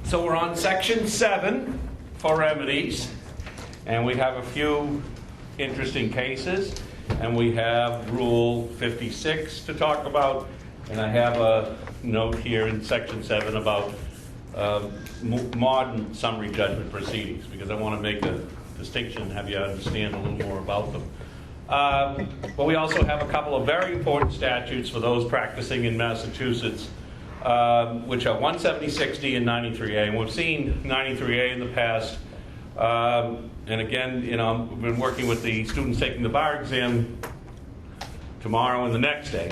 So we're on section 7 for remedies, and we have a few interesting cases, and we have rule 56 to talk about, and I have a note here in section 7 about modern summary judgment proceedings, because I want to make a distinction and have you understand a little more about them. But we also have a couple of very important statutes for those practicing in Massachusetts, which are 176D and 93A. And we've seen 93A in the past. And again, you know, we've been working with the students taking the bar exam tomorrow and the next day.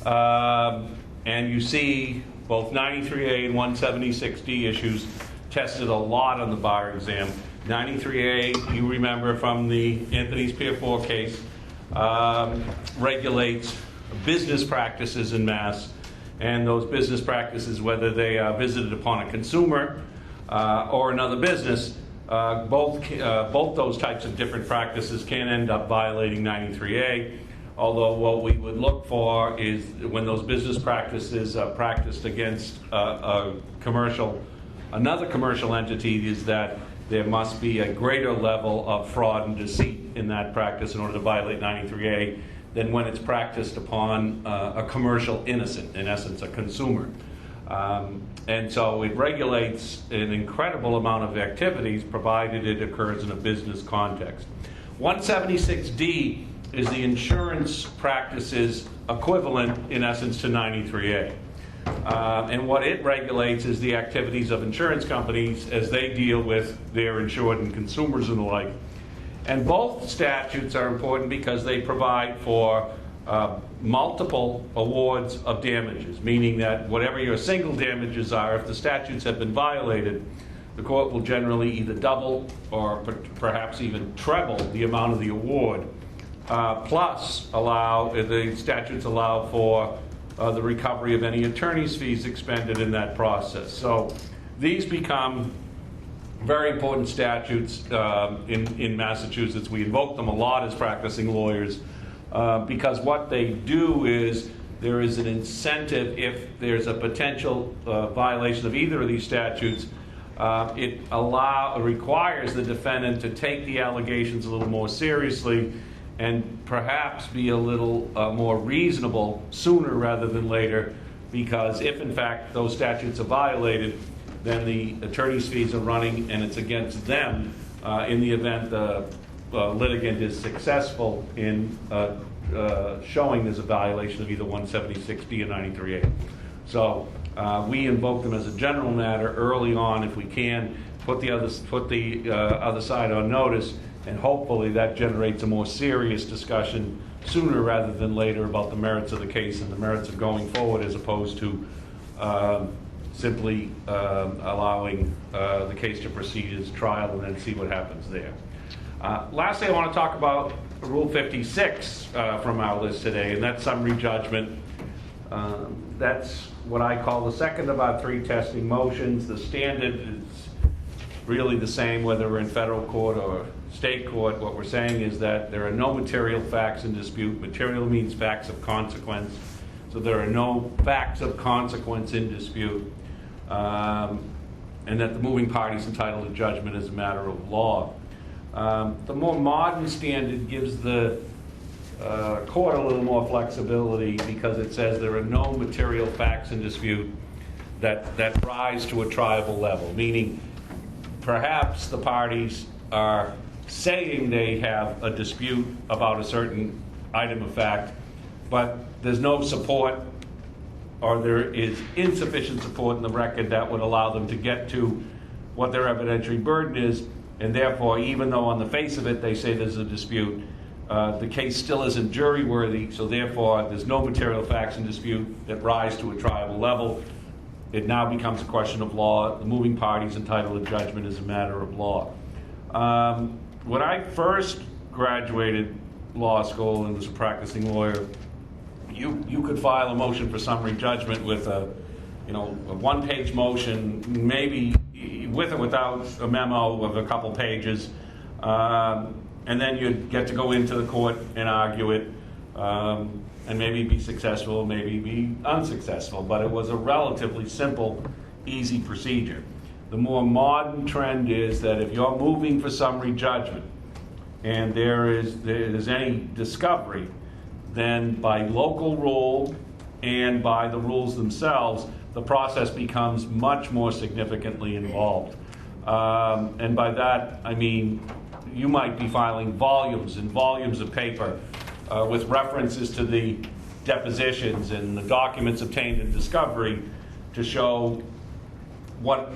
And you see both 93A and 176D issues tested a lot on the bar exam. 93A, you remember from the Anthony's Pier 4 case, regulates business practices in Mass, and those business practices, whether they are visited upon a consumer or another business, both those types of different practices can end up violating 93A. Although what we would look for is when those business practices are practiced against another commercial entity, is that there must be a greater level of fraud and deceit in that practice in order to violate 93A than when it's practiced upon a commercial innocent, in essence, a consumer. And so it regulates an incredible amount of activities provided it occurs in a business context. 176D is the insurance practices equivalent, in essence, to 93A. And what it regulates is the activities of insurance companies as they deal with their insured and consumers and the like. And both statutes are important because they provide for multiple awards of damages, meaning that whatever your single damages are, if the statutes have been violated, the court will generally either double or perhaps even treble the amount of the award. Plus, the statutes allow for the recovery of any attorney's fees expended in that process. So these become very important statutes in Massachusetts. We invoke them a lot as practicing lawyers because what they do is there is an incentive if there's a potential violation of either of these statutes. It requires the defendant to take the allegations a little more seriously and perhaps be a little more reasonable sooner rather than later, because if in fact those statutes are violated, then the attorney's fees are running and it's against them in the event the litigant is successful in showing there's a violation of either 176D or 93A. So we invoke them as a general matter early on if we can, put the other side on notice, and hopefully that generates a more serious discussion sooner rather than later about the merits of the case and the merits of going forward, as opposed to simply allowing the case to proceed as trial and then see what happens there. Lastly, I want to talk about Rule 56 from our list today, and that's summary judgment. That's what I call the second of our 3 testing motions. The standard is really the same whether we're in federal court or state court. What we're saying is that there are no material facts in dispute. Material means facts of consequence. So there are no facts of consequence in dispute. And that the moving party is entitled to judgment as a matter of law. The more modern standard gives the court a little more flexibility because it says there are no material facts in dispute that rise to a triable level, meaning perhaps the parties are saying they have a dispute about a certain item of fact, but there's no support or there is insufficient support in the record that would allow them to get to what their evidentiary burden is, and therefore, even though on the face of it they say there's a dispute, the case still isn't jury worthy, so therefore there's no material facts in dispute that rise to a triable level. It now becomes a question of law. The moving party is entitled to judgment as a matter of law. When I first graduated law school and was a practicing lawyer, you could file a motion for summary judgment with a one-page motion, maybe with or without a memo of a couple pages, and then you'd get to go into the court and argue it, and maybe be successful, maybe be unsuccessful. But it was a relatively simple, easy procedure. The more modern trend is that if you're moving for summary judgment and there is any discovery, then by local rule and by the rules themselves, the process becomes much more significantly involved. And by that, I mean you might be filing volumes and volumes of paper with references to the depositions and the documents obtained in discovery to show what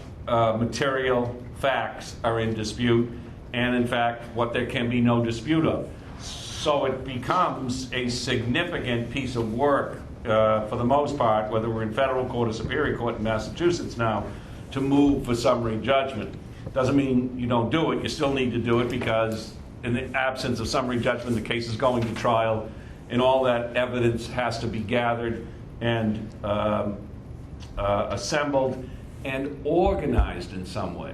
material facts are in dispute and, in fact, what there can be no dispute of. So it becomes a significant piece of work, for the most part, whether we're in federal court or superior court in Massachusetts now, to move for summary judgment. Doesn't mean you don't do it. You still need to do it because in the absence of summary judgment, the case is going to trial, and all that evidence has to be gathered and assembled and organized in some way.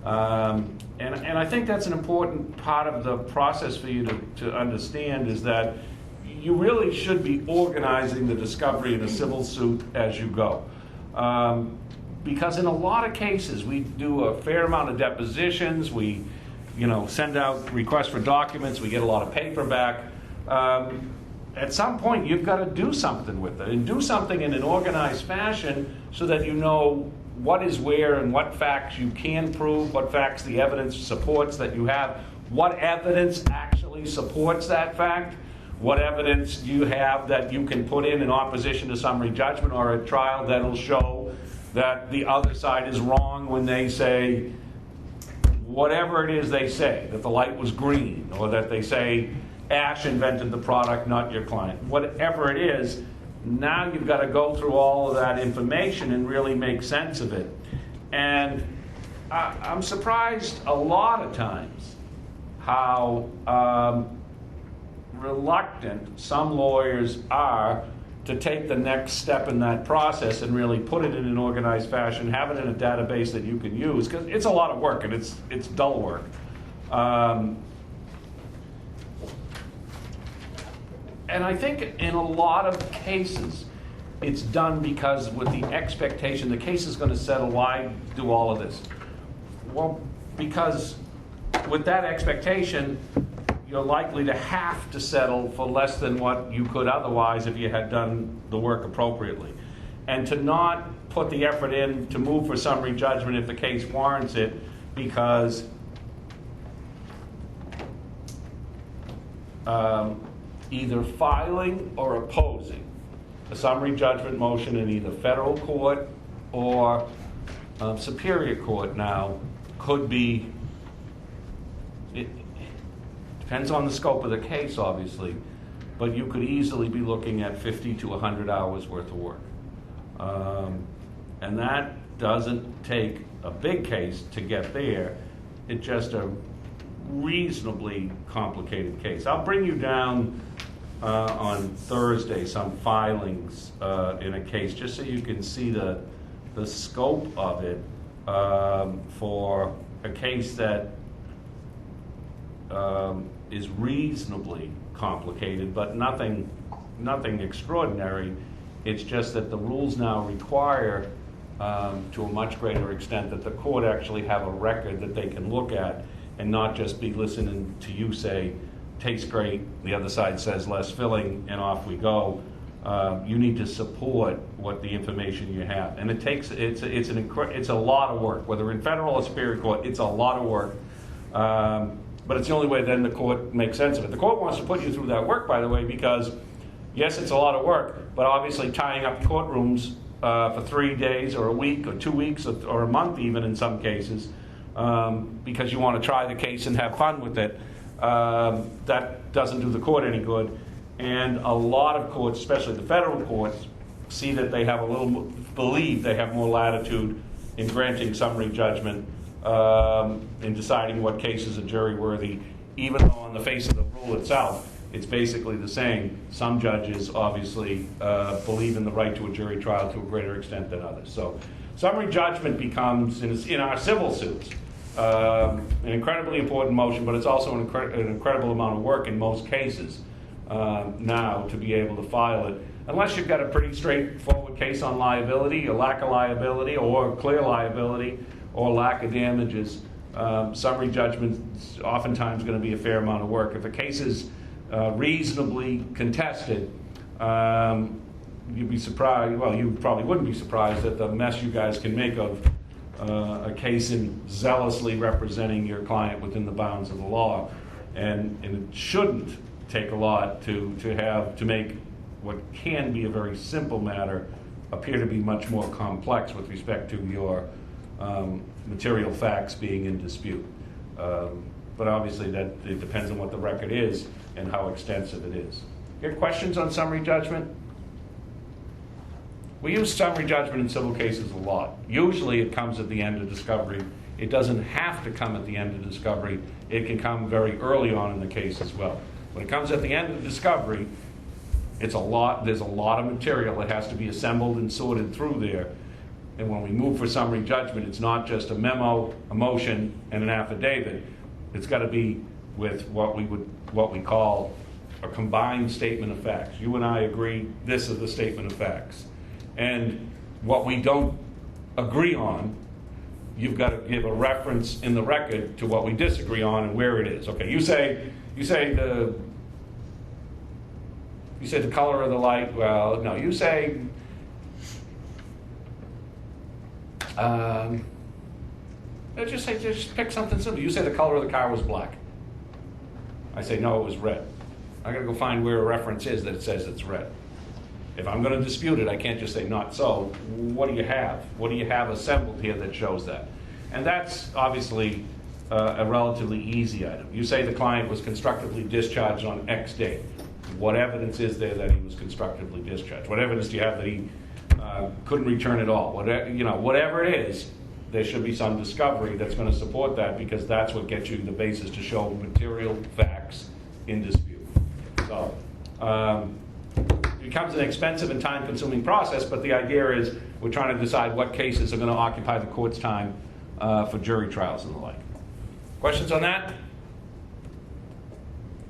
And I think that's an important part of the process for you to understand, is that you really should be organizing the discovery in a civil suit as you go. Because in a lot of cases, we do a fair amount of depositions, we send out requests for documents, we get a lot of paper back. At some point, you've got to do something with it, and do something in an organized fashion so that you know what is where and what facts you can prove, what facts the evidence supports that you have, what evidence actually supports that fact, what evidence do you have that you can put in opposition to summary judgment or a trial that'll show that the other side is wrong when they say whatever it is they say, that the light was green, or that they say Ash invented the product, not your client. Whatever it is, now you've got to go through all of that information and really make sense of it. And I'm surprised a lot of times how reluctant some lawyers are to take the next step in that process and really put it in an organized fashion, have it in a database that you can use, because it's a lot of work and it's dull work. And I think in a lot of cases, it's done because with the expectation the case is going to settle. Why do all of this? Well, because with that expectation, you're likely to have to settle for less than what you could otherwise if you had done the work appropriately. And to not put the effort in to move for summary judgment if the case warrants it, because either filing or opposing a summary judgment motion in either federal court or superior court now could be, it depends on the scope of the case, obviously, but you could easily be looking at 50 to 100 hours worth of work. And that doesn't take a big case to get there. It's just a reasonably complicated case. I'll bring you down on Thursday some filings in a case, just so you can see the scope of it for a case that is reasonably complicated, but nothing extraordinary. It's just that the rules now require, to a much greater extent, that the court actually have a record that they can look at and not just be listening to you say, tastes great, the other side says less filling, and off we go. You need to support what the information you have. And it's a lot of work. Whether in federal or superior court, it's a lot of work. But it's the only way then the court makes sense of it. The court wants to put you through that work, by the way, because yes, it's a lot of work, but obviously tying up courtrooms for 3 days or a week or 2 weeks or a month even in some cases, because you want to try the case and have fun with it, that doesn't do the court any good. And a lot of courts, especially the federal courts, see that they have believe they have more latitude in granting summary judgment, in deciding what cases are jury worthy, even though on the face of the rule itself, it's basically the same. Some judges obviously believe in the right to a jury trial to a greater extent than others. So summary judgment becomes, in our civil suits, an incredibly important motion, but it's also an incredible amount of work in most cases now to be able to file it, unless you've got a pretty straightforward case on liability, or lack of liability, or clear liability, or lack of damages, summary judgment is oftentimes going to be a fair amount of work. If a case is reasonably contested, you'd be surprised, well, you probably wouldn't be surprised at the mess you guys can make of a case in zealously representing your client within the bounds of the law. And it shouldn't take a lot to make what can be a very simple matter appear to be much more complex with respect to your material facts being in dispute. But obviously that it depends on what the record is and how extensive it is. You have questions on summary judgment? We use summary judgment in civil cases a lot. Usually it comes at the end of discovery. It doesn't have to come at the end of discovery. It can come very early on in the case as well. When it comes at the end of discovery, there's a lot of material that has to be assembled and sorted through there. And when we move for summary judgment, it's not just a memo, a motion, and an affidavit. It's got to be with what we call a combined statement of facts. You and I agree this is the statement of facts. And what we don't agree on, you've got to give a reference in the record to what we disagree on and where it is. Okay, you say the color of the light. Well, no, you say just pick something simple. You say the color of the car was black. I say no, it was red. I got to go find where a reference is that says it's red. If I'm going to dispute it, I can't just say not so. What do you have? What do you have assembled here that shows that? And that's obviously a relatively easy item. You say the client was constructively discharged on X date. What evidence is there that he was constructively discharged? What evidence do you have that he couldn't return at all? Whatever it is, there should be some discovery that's going to support that, because that's what gets you the basis to show material facts in dispute. So it becomes an expensive and time-consuming process, but the idea is we're trying to decide what cases are going to occupy the court's time for jury trials and the like. Questions on that?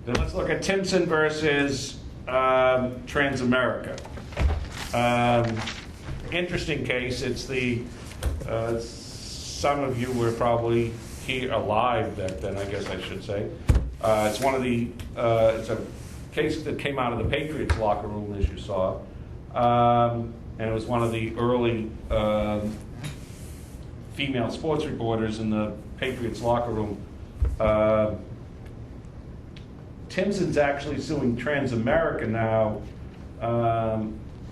Then let's look at Tinson versus Transamerica. Interesting case. It's the some of you were probably here alive back then, I guess I should say. It's one of the it's a case that came out of the Patriots locker room, as you saw, and it was one of the early female sports reporters in the Patriots locker room. Tinson's actually suing Transamerica now,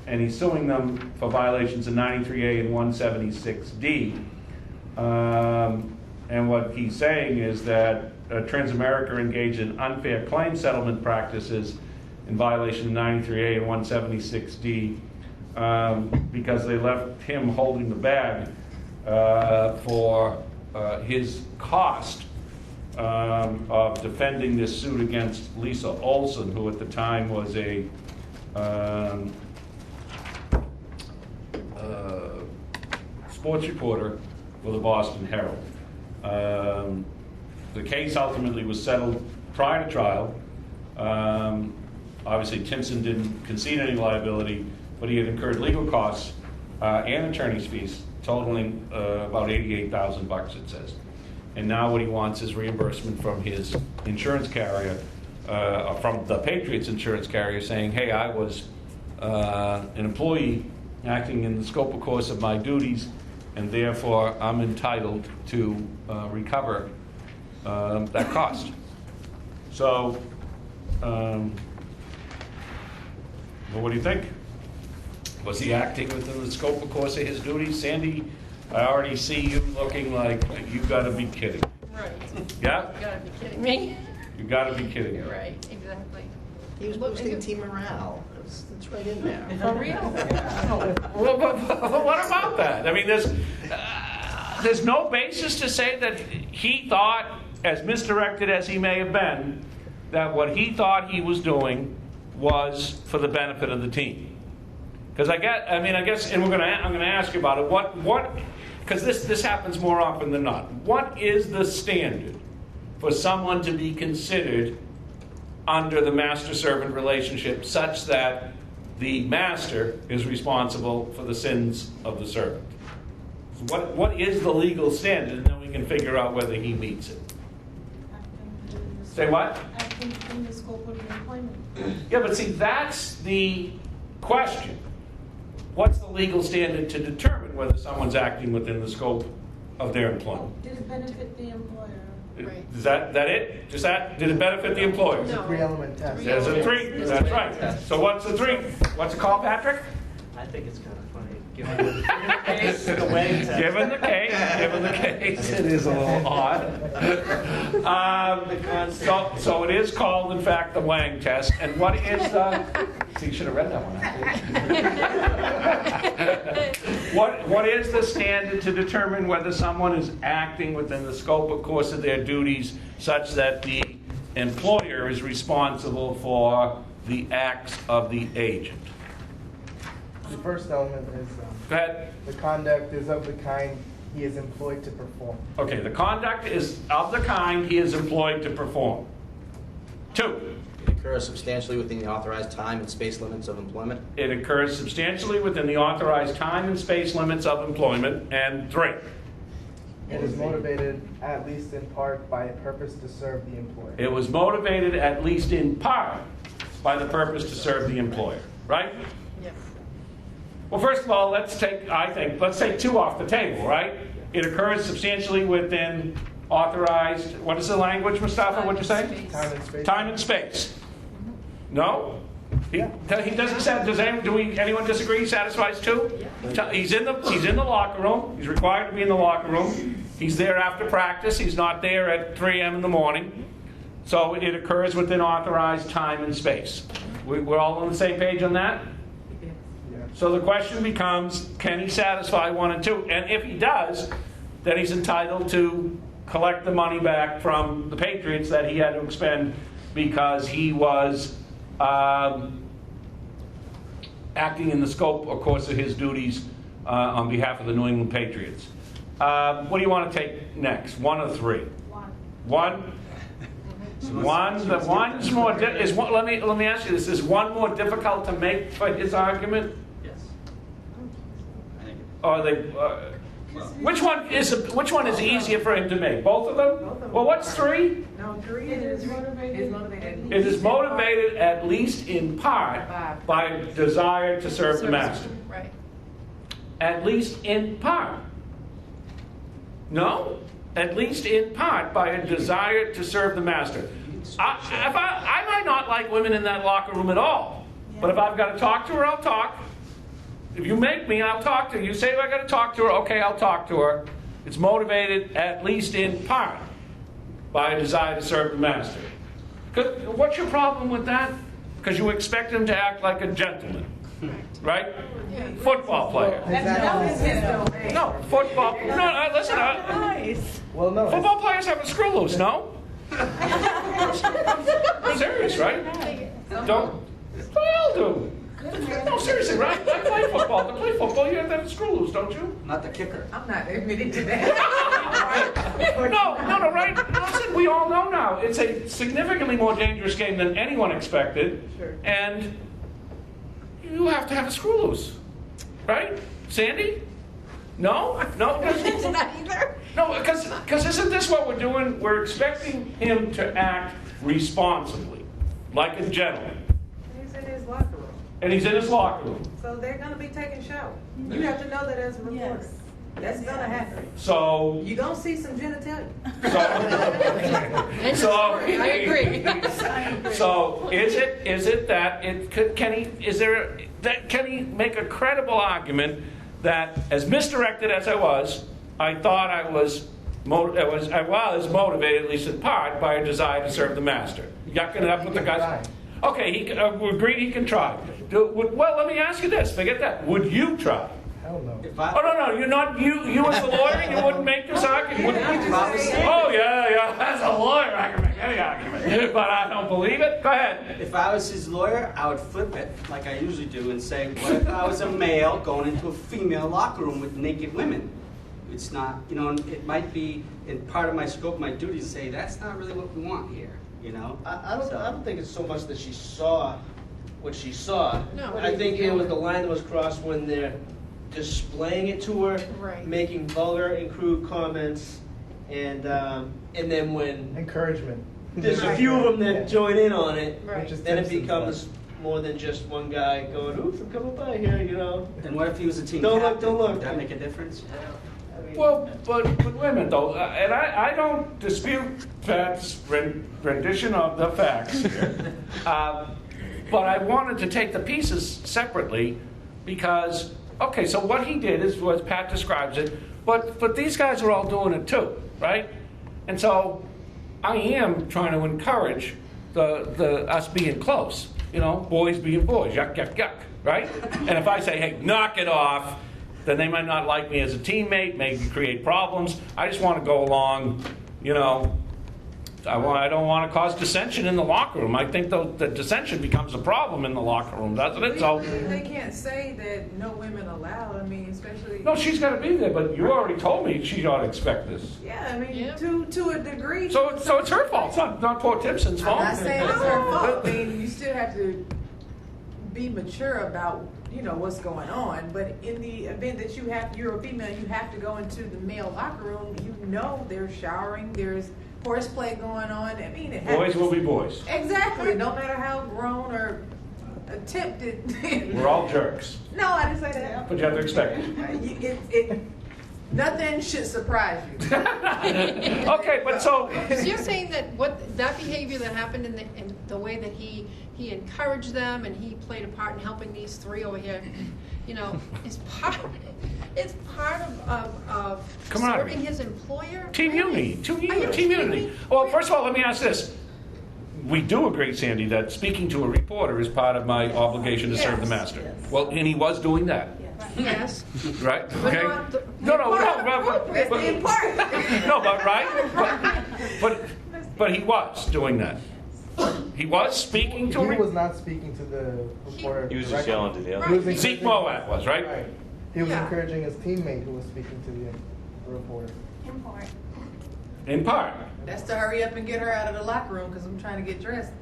and he's suing them for violations of 93A and 176D. And what he's saying is that Transamerica engaged in unfair claim settlement practices in violation of 93A and 176D because they left him holding the bag for his cost of defending this suit against Lisa Olson, who at the time was a sports reporter for the Boston Herald. The case ultimately was settled prior to trial. Obviously, Tinson didn't concede any liability, but he had incurred legal costs and attorney's fees totaling about $88,000, it says. And now what he wants is reimbursement from his insurance carrier, from the Patriots insurance carrier, saying, hey, I was an employee acting in the scope of course of my duties, and therefore I'm entitled to recover that cost. So, well, what do you think? Was he acting within the scope of course of his duties? Sandy, I already see you looking like you got to be kidding. Right. Yeah? You got to be kidding me. You got to be kidding. You're right, exactly. He was boosting team morale. It's right in there. For real? What about that? I mean, there's no basis to say that he thought, as misdirected as he may have been, that what he thought he was doing was for the benefit of the team. Because I guess, and I'm going to ask you about it. What? Because this happens more often than not. What is the standard for someone to be considered under the master-servant relationship, such that the master is responsible for the sins of the servant? What is the legal standard? And then we can figure out whether he meets it. Say what? Acting in the scope of the employment. Yeah, but see, that's the question. What's the legal standard to determine whether someone's acting within the scope of their employment? Did it benefit the employer? Right. Is that it? Just that? Did it benefit the employer? No. 3-element test. There's a 3. That's right. So what's the 3? What's it called, Patrick? I think it's kind of funny. Given the case, the Wang Test. Given the case, it is a little odd. So it is called, in fact, the Wang Test. And what is the... So you should have read that one. What is the standard to determine whether someone is acting within the scope, of course, of their duties, such that the employer is responsible for the acts of the agent? The first element is Go ahead. the conduct is of the kind he is employed to perform. Okay, the conduct is of the kind he is employed to perform. 2, It occurs substantially within the authorized time and space limits of employment. it occurs substantially within the authorized time and space limits of employment. And 3, It is motivated, at least in part, by a purpose to serve the employer. it was motivated at least in part by the purpose to serve the employer, right? Yes. Well, first of all, let's take 2 off the table, right? It occurs substantially within authorized, what is the language, Mustafa, what'd you say? Time and space. Time and space. No? He doesn't say, anyone disagree? He satisfies 2? He's in the locker room. He's required to be in the locker room. He's there after practice. He's not there at 3 a.m. in the morning. So it occurs within authorized time and space. We're all on the same page on that? So the question becomes, can he satisfy 1 and 2? And if he does, then he's entitled to collect the money back from the Patriots that he had to expend because he was acting in the scope, of course, of his duties on behalf of the New England Patriots. What do you want to take next? 1 or 3? 1. 1? The one's more. Let me ask you this: is 1 more difficult to make for his argument? Yes. Or they? Which one is easier for him to make? Both of them? Well, what's 3? No, 3 is motivated. It is motivated at least in part by a desire to serve the master. Right. At least in part. No? At least in part by a desire to serve the master. I might not like women in that locker room at all. But if I've got to talk to her, I'll talk. If you make me, I'll talk to her. You say I've got to talk to her, okay, I'll talk to her. It's motivated at least in part by a desire to serve the master. What's your problem with that? Because you expect him to act like a gentleman, right? Yeah. Football player. No, football. No, listen. Well, no. Football players have a screw loose, no? Serious, right? Don't. They all do. No, seriously, right? I play football. To play football, you have to have a screw loose, don't you? Not the kicker. I'm not admitting to that. No, right? Listen, we all know now. It's a significantly more dangerous game than anyone expected. Sure. And you have to have a screw loose. Right? Sandy? No? It's not either. No, because isn't this what we're doing? We're expecting him to act responsibly, like a gentleman. He's in his locker room. And he's in his locker room. So they're going to be taking shower. You have to know that as a reporter. Yes. That's going to happen. So, You're going to see some genitalia. I agree. So is it that can he make a credible argument that, as misdirected as I was, I thought I was motivated, at least in part, by a desire to serve the master. Yucking it up with the guys. Okay, we agree he can try. Well, let me ask you this. Forget that. Would you try? Hell no. Oh, no, you're not. You as a lawyer, you wouldn't make this argument. Oh, yeah. As a lawyer, I can make any argument. But I don't believe it. Go ahead. If I was his lawyer, I would flip it like I usually do and say, what if I was a male going into a female locker room with naked women? It's not, it might be in part of my scope, my duty to say, that's not really what we want here, I don't think it's so much that she saw what she saw. No. I think it was the line that was crossed when they're displaying it to her, Right. making vulgar and crude comments, and then when Encouragement. there's a few of them that join in on it, Right. Which is then it Tinson's becomes more than just one guy going, "Oops, I'm coming by here," you know. And what if he was a team Don't look, captain? don't look. Would that make a difference? I mean, Well, but wait a minute though, and I don't dispute Pat's rendition of the facts here. But I wanted to take the pieces separately because, okay, so what he did is what Pat describes it, but these guys are all doing it too, right? And so I am trying to encourage the us being close, you know, boys being boys, yuck, yuck, yuck, right? And if I say, hey, knock it off, then they might not like me as a teammate, maybe create problems. I just want to go along, you know, I don't want to cause dissension in the locker room. I think the dissension becomes a problem in the locker room, doesn't it? So, They can't say that no women allowed, I mean, especially. no, she's got to be there, but you already told me she ought to expect this. Yeah, I mean, Yeah. to a degree. So it's her fault. It's not poor Tinson's I'm fault. not saying it's her fault, I mean, you still have to be mature about, you know, what's going on, but in the event that you're a female, you have to go into the male locker room, you know there's showering, there's horseplay going on, I mean, it happens. Boys will be boys. Exactly, no matter how grown or attempted. We're all jerks, No, I didn't say that. but you have to expect it. Nothing should surprise you. Okay, but so So you're saying that that behavior that happened in the way that he encouraged them and he played a part in helping these three over here, you know, is part of Camaraderie. serving his employer? team Really? unity, Are you team kidding unity. me? Well, first of all, let me ask this. We do agree, Sandy, that speaking to a reporter is part of my obligation to serve the Yes, master. yes. Well, and he was doing that, Yes. right? But Okay. not the- No, That's the important. no, but right? But he was doing that. He was speaking to He a was not speaking to the reporter. He was just directly. yelling to the He other. was Right. Zeke encouraging- Moab was, right? Right. He was Yeah. encouraging his teammate who was speaking to the reporter. In part. That's to hurry up and get her out of the locker room because I'm trying to get dressed.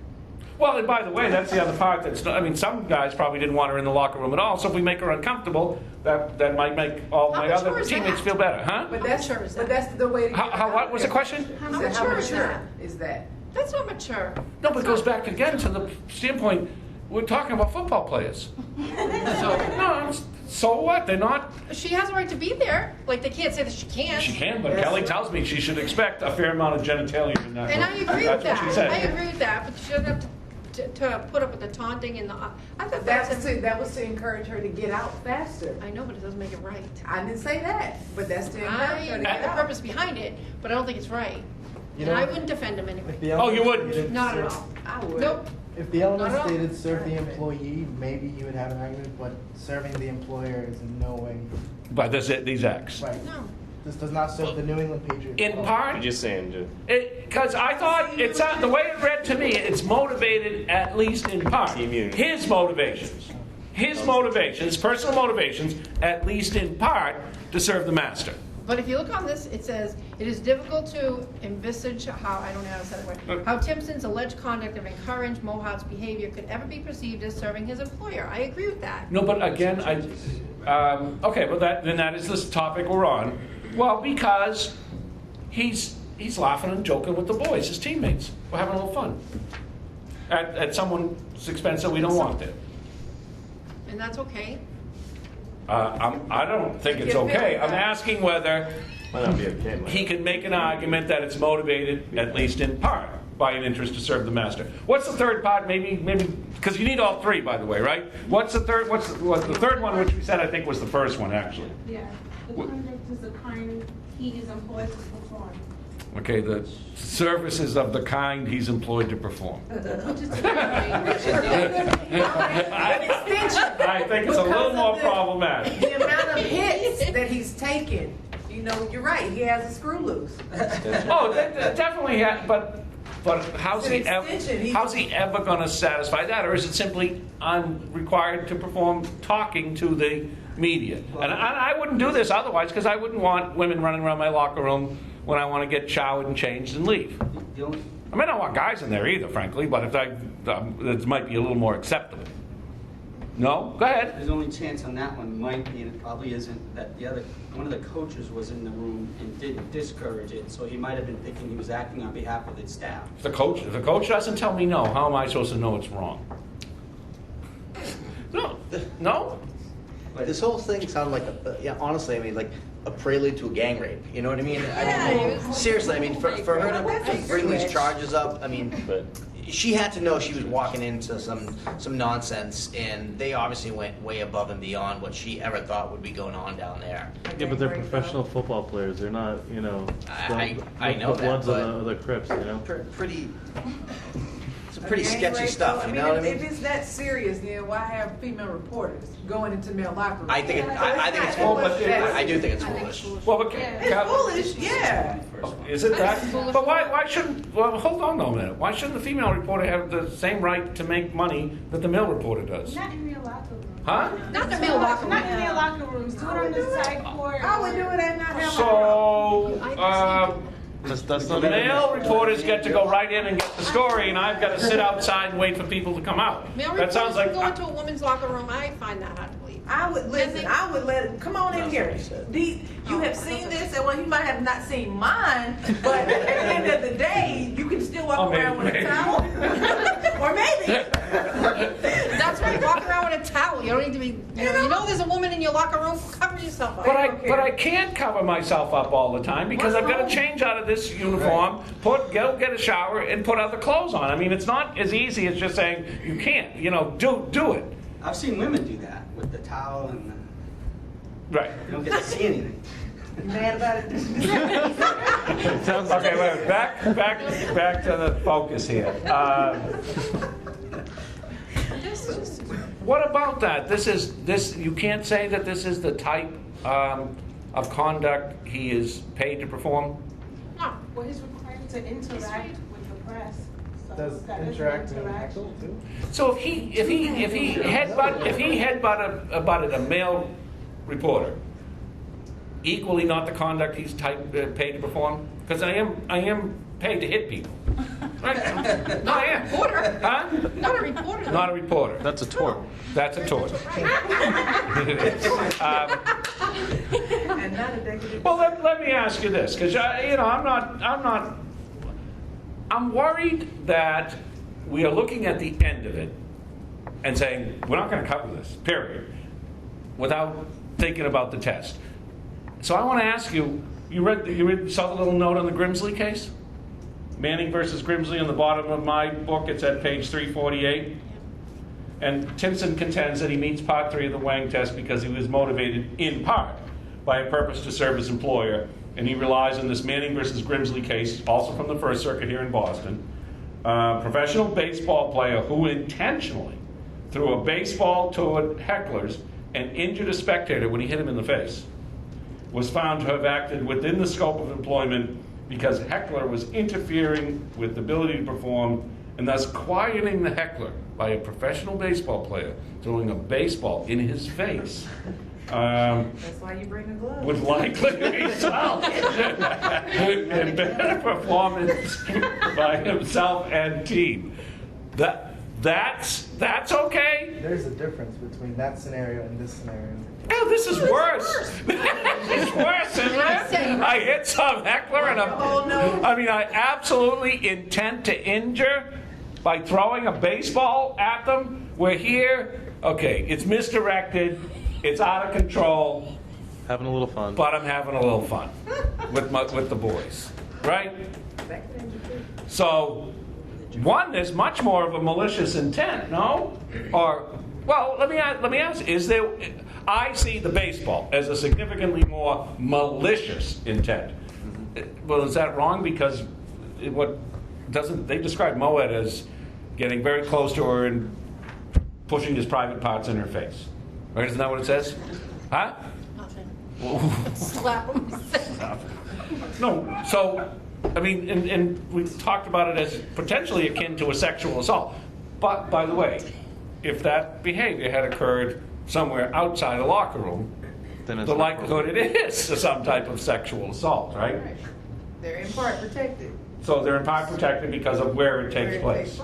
Well, and by the way, that's the other part that's, I mean, some guys probably didn't want her in the locker room at all, so if we make her uncomfortable, that might make all How my mature other is teammates that? how better, huh? But that's mature is but that? that's the way to get How, her what out was the there. question? How How mature mature is that? is that? That's not mature. No, but it goes back again to the standpoint, we're talking about football players. So what? They're not, She has a right to be there. Like, they can't say that she can't. she can, but Kelly tells me she should expect a fair amount of genitalia in that. And I room. agree with That's what she that. said. I agree with that, but she doesn't have to put up with the taunting and the. I thought That was to encourage her to get out faster. I know, but it doesn't make it right. I didn't say that, but that's to encourage I her to get get the out. purpose behind it, but I don't think it's right. You And know, I wouldn't defend him anyway. If the Oh, you element wouldn't? stated Not at serve- all. I would. Nope. If the element Not at all. stated serve the employee, maybe you would have an argument, but serving the employer is in no way But these acts. right. No. This does not serve the New England Patriots. In at all. part, You're just saying, because I thought it's the way it read to me, it's motivated at least in part. Team unity. His motivations, personal motivations, at least in part, to serve the master. But if you look on this, it says, it is difficult to envisage how, I don't know how to say that word, how Tinson's alleged conduct of encouraged Mohawk's behavior could ever be perceived as serving his employer. I agree with that. No, but again, okay, well then that is this topic we're on. Well, because he's laughing and joking with the boys, his teammates. We're having a little fun at someone's expense that we don't want there. And that's okay. I don't think it's okay. I'm asking whether might not be okay. he can make an argument that it's motivated, at least in part, by an interest to serve the master. What's the third part? Maybe because you need all three, by the way, right? What's the third? What's the third one, which we said I think was the first one, actually. Yeah, the conduct is the kind he is employed to perform. Okay, the services of the kind he's employed to perform. I think it's a little more problematic. The amount of hits that he's taken, you know, you're right, he has a screw loose. Oh, definitely, but how's It's he an ever? extension. How's he ever going to satisfy that, or is it simply I'm required to perform talking to the media? And I wouldn't do this otherwise because I wouldn't want women running around my locker room when I want to get showered and changed and leave. The only, I mean, I don't want guys in there either, frankly, but if it might be a little more acceptable. No? Go ahead. There's only chance on that one might be, and it probably isn't, that one of the coaches was in the room and didn't discourage it, so he might have been thinking he was acting on behalf of the staff. If the coach doesn't tell me no, how am I supposed to know it's wrong? No? This whole thing sounded like, honestly, I mean, like a prelude to a gang rape. You know what I mean? Seriously, I mean, for her to bring these charges up, I mean, she had to know she was walking into some nonsense, and they obviously went way above and beyond what she ever thought would be going on down there. Yeah, but they're professional football players. They're not, you know, I know the that, ones but of the Crips, you know. Pretty. Some pretty sketchy stuff, you know what I mean? If it's that serious, then why have female reporters going into male locker rooms? I think it's foolish. I do think it's foolish. Well, but It's foolish, yeah. is it that? But why shouldn't? Well, hold on a minute. Why shouldn't the female reporter have the same right to make money that the male reporter does? Not in real locker room. Huh? Not the male locker room. Not in real locker rooms. Do it on the side court. I would do it and not have So. That's The male reporters get to go right in and get the story, and I've got to sit outside and wait for people to come out. Male That sounds reporters like go into a woman's locker room, I find that hard to believe. I would listen. I would let it come on in here. You have seen this, and well, you might have not seen mine, but at the end of the day, you can still walk around with a towel, or maybe. That's right, walk around with a towel. You don't need to be. You know there's a woman in your locker room. Cover yourself up. But I can't cover myself up all the time because I've got to change out of this uniform, go get a shower, and put other clothes on. I mean, it's not as easy as just saying you can't. You know, do it. I've seen women do that with the towel and Right. you don't get to see anything. You mad about it? Okay, wait. Back to the focus here. What about that? This. You can't say that this is the type of conduct he is paid to perform. No. Well, he's required to interact with the press. So Does that is interact mean interaction. heckle too? So if he headbutted a male reporter, equally not the conduct he's paid to perform? Because I am paid to hit people. Right? No, I am. Reporter. Huh? Not a reporter. though. Not a reporter. That's a tort. That's a tort. And not a negative. Well, let me ask you this, because I'm worried that we are looking at the end of it and saying we're not going to cover this, period, without thinking about the test. So I want to ask you: you saw the little note on the Grimsley case, Manning versus Grimsley, on the bottom of my book. It's at page 348. And Tinson contends that he meets part 3 of the Wang test because he was motivated in part by a purpose to serve his employer, and he relies on this Manning versus Grimsley case, also from the First Circuit here in Boston. Professional baseball player who intentionally threw a baseball toward hecklers and injured a spectator when he hit him in the face was found to have acted within the scope of employment because heckler was interfering with the ability to perform and thus quieting the heckler by a professional baseball player throwing a baseball in his face. That's why you bring a glove. Would likely result in better performance by himself and team. That's okay? There's a difference between that scenario and this scenario. Oh, this is worse. It's worse, isn't it? I hit some heckler and I absolutely intend to injure by throwing a baseball at them. We're here. Okay, it's misdirected. It's out of control. Having a little fun. But I'm having a little fun with the boys, right? So, one, there's much more of a malicious intent, no? Or, well, let me ask: is there? I see the baseball as a significantly more malicious intent. Well, is that wrong? Because they describe Moet as getting very close to her and pushing his private parts in her face. Right? Isn't that what it says? Huh? Nothing. Slap him. No. So, I mean, and we've talked about it as potentially akin to a sexual assault. But, by the way, if that behavior had occurred somewhere outside a locker room, then the likelihood it is some type of sexual assault, right? They're in part protected. So they're in part protected because of where it takes place.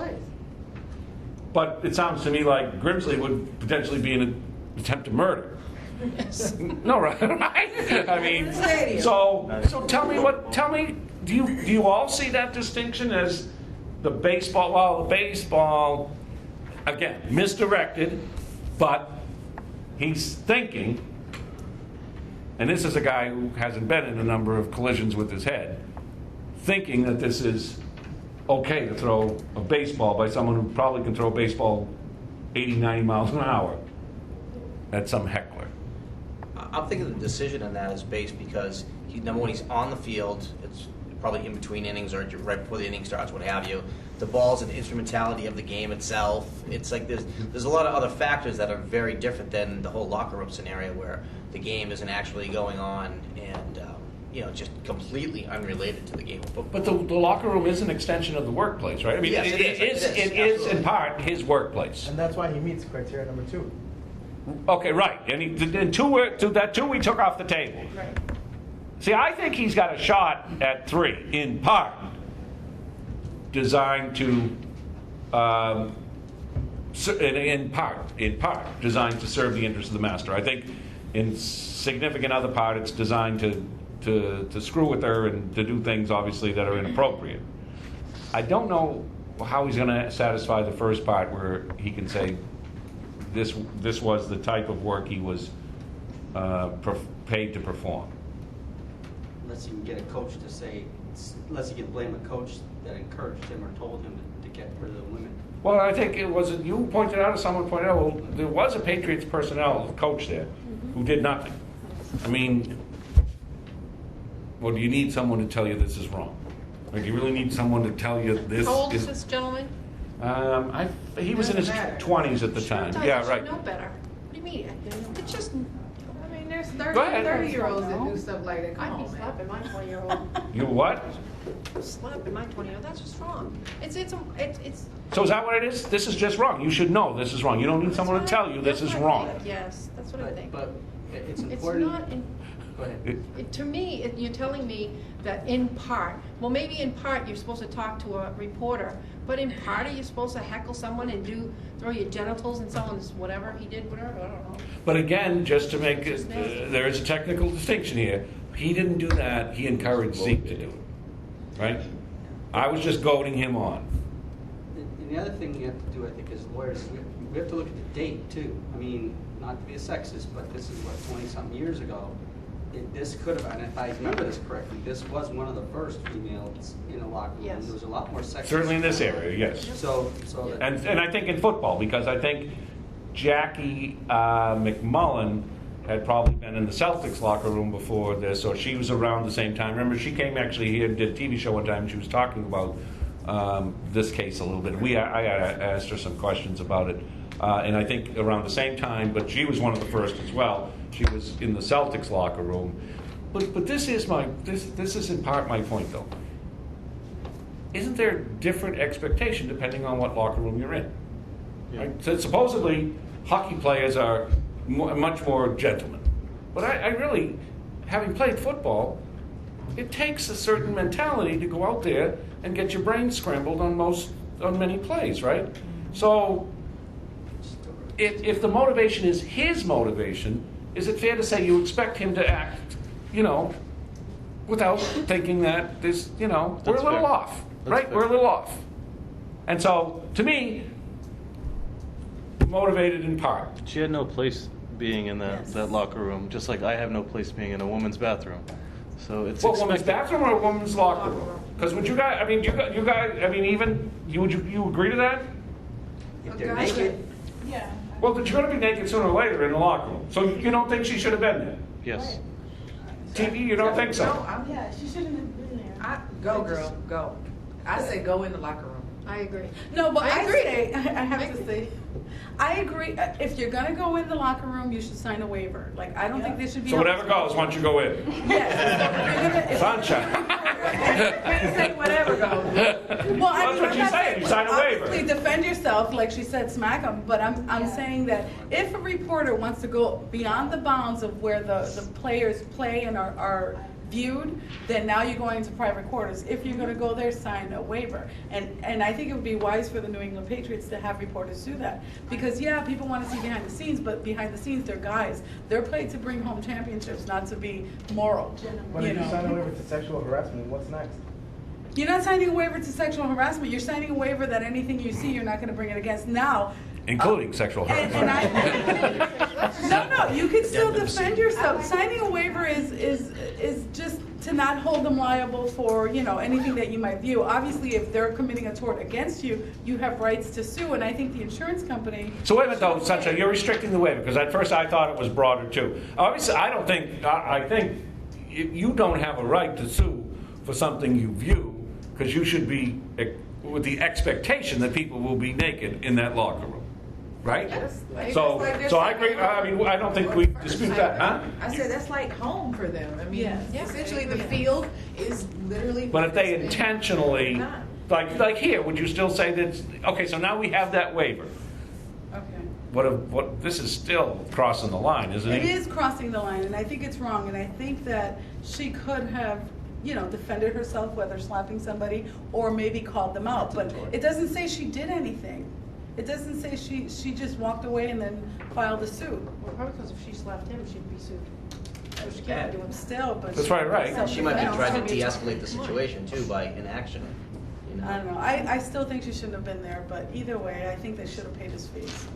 But it sounds to me like Grimsley would potentially be an attempt to murder. No, right? I mean, so tell me, do you all see that distinction as the baseball? Well, the baseball, again, misdirected, but he's thinking, and this is a guy who hasn't been in a number of collisions with his head, thinking that this is okay to throw a baseball by someone who probably can throw a baseball 80, 90 miles an hour at some heckler. I'm thinking the decision on that is based because number one, he's on the field. It's probably in between innings or right before the inning starts, what have you. The ball's an instrumentality of the game itself. It's like there's a lot of other factors that are very different than the whole locker room scenario where the game isn't actually going on and just completely unrelated to the game of football. But the locker room is an extension of the workplace, right? I mean, yes, it is in part his workplace. And that's why he meets criteria number 2. Okay, right. And that two we took off the table. Right. See, I think he's got a shot at 3, in part designed to, in part designed to serve the interests of the master. I think in significant other part, it's designed to screw with her and to do things obviously that are inappropriate. I don't know how he's going to satisfy the first part where he can say this was the type of work he was paid to perform. Unless you can get a coach to say, unless you can blame a coach that encouraged him or told him to get rid of the women. Well, I think it was you pointed out, or someone pointed out, well, there was a Patriots personnel coach there who did nothing. I mean, well, do you need someone to tell you this is wrong? Or do you really need someone to tell you this? How old is this gentleman? He was in his 20s at the time. Sure, Yeah, you right. should know better. What do you mean? It's just, I mean, there's Go ahead. 30-year-olds that do stuff like that. Come I'd be on, man. slapping my 20-year-old. You what? Slapping my 20-year-old. That's just wrong. It's. So is that what it is? This is just wrong. You should know this is wrong. You don't need someone to tell you this is wrong. Yes, that's what I think. But it's It's important. not. Go ahead. To me, you're telling me that in part, well, maybe in part you're supposed to talk to a reporter, but in part are you supposed to heckle someone and throw your genitals in someone's whatever he did, whatever, I don't know. But again, just to make it, there is a technical distinction here. He didn't do that. He encouraged Zeke to do it, right? I was just goading him on. And the other thing you have to do, I think, as lawyers, we have to look at the date too. I mean, not to be a sexist, but this is what 20-something years ago. This could have, and if I remember this correctly, this was one of the first females in a locker room. Yes. There was a lot more sexist. Certainly in this area, yes. So And I think in football, because I think Jackie McMullen had probably been in the Celtics locker room before this, or she was around the same time. Remember, she came actually here and did a TV show one time. She was talking about this case a little bit. I asked her some questions about it, and I think around the same time. But she was one of the first as well. She was in the Celtics locker room. But this is this is in part my point though. Isn't there different expectation depending on what locker room you're in? Yeah. Right? So supposedly hockey players are much more gentlemen. But I really, having played football, it takes a certain mentality to go out there and get your brain scrambled on many plays, right? So if the motivation is his motivation, is it fair to say you expect him to act, without thinking that this, we're a That's little fair. off, That's right? fair. We're a little off. And so, to me, motivated in part. She had no place being in that locker room, just like I have no place being in a woman's bathroom. So it's What, woman's expected. bathroom or woman's locker room? Because would you guys, even, you agree to that? if they're naked, Yeah. Well, but you're going to be naked sooner or later in the locker room. So you don't think she should have been there? Yes. TV, you don't think No, so? Yeah, she shouldn't have been there. Go, girl, go. I say go in the locker room. I agree. No, but I I agree. say, I have I to agree. say, I agree. If you're gonna go in the locker room, you should sign a waiver. Like, I don't think there should be. So whatever goes once you go in. Yes. Sunshine. Say whatever goes. Well, I That's mean, what I'm you not say. saying- You sign a waiver. Obviously, defend yourself, like she said, smack them. But I'm saying that if a reporter wants to go beyond the bounds of where the players play and are viewed, then now you're going into private quarters. If you're gonna go there, sign a waiver. And I think it would be wise for the New England Patriots to have reporters do that. Because yeah, people wanna see behind the scenes, but behind the scenes, they're guys. They're paid to bring home championships, not to be moral, When you you sign a know. waiver to sexual harassment, what's next? You're not signing a waiver to sexual harassment, you're signing a waiver that anything you see, you're not gonna bring it against. Now, Including sexual harassment. no, you can still defend yourself. Signing a waiver is just to not hold them liable for, you know, anything that you might view. Obviously, if they're committing a tort against you, you have rights to sue, and I think the insurance company. So wait a minute though, Sunshine, you're restricting the waiver, because at first I thought it was broader too. Obviously, I think you don't have a right to sue for something you view, because you should be with the expectation that people will be naked in that locker room. Right? So I agree, I mean, I don't think we dispute that, huh? I said that's like home for them. I mean, Yes. essentially the field is literally. But if they intentionally, like here, would you still say that, okay, so now we have that waiver. Okay. What, this is still crossing the line, isn't it? It is crossing the line, and I think it's wrong, and I think that she could have, you know, defended herself, whether slapping somebody or maybe called them out, but it doesn't say she did anything. It doesn't say she just walked away and then filed a suit. Well, probably because if she slapped him, she'd be sued. So she Yeah. can't do it. Still, but. That's right. She might be trying to de-escalate the situation too by inaction. You know? I don't know. I still think she shouldn't have been there, but either way, I think they should have paid his fees.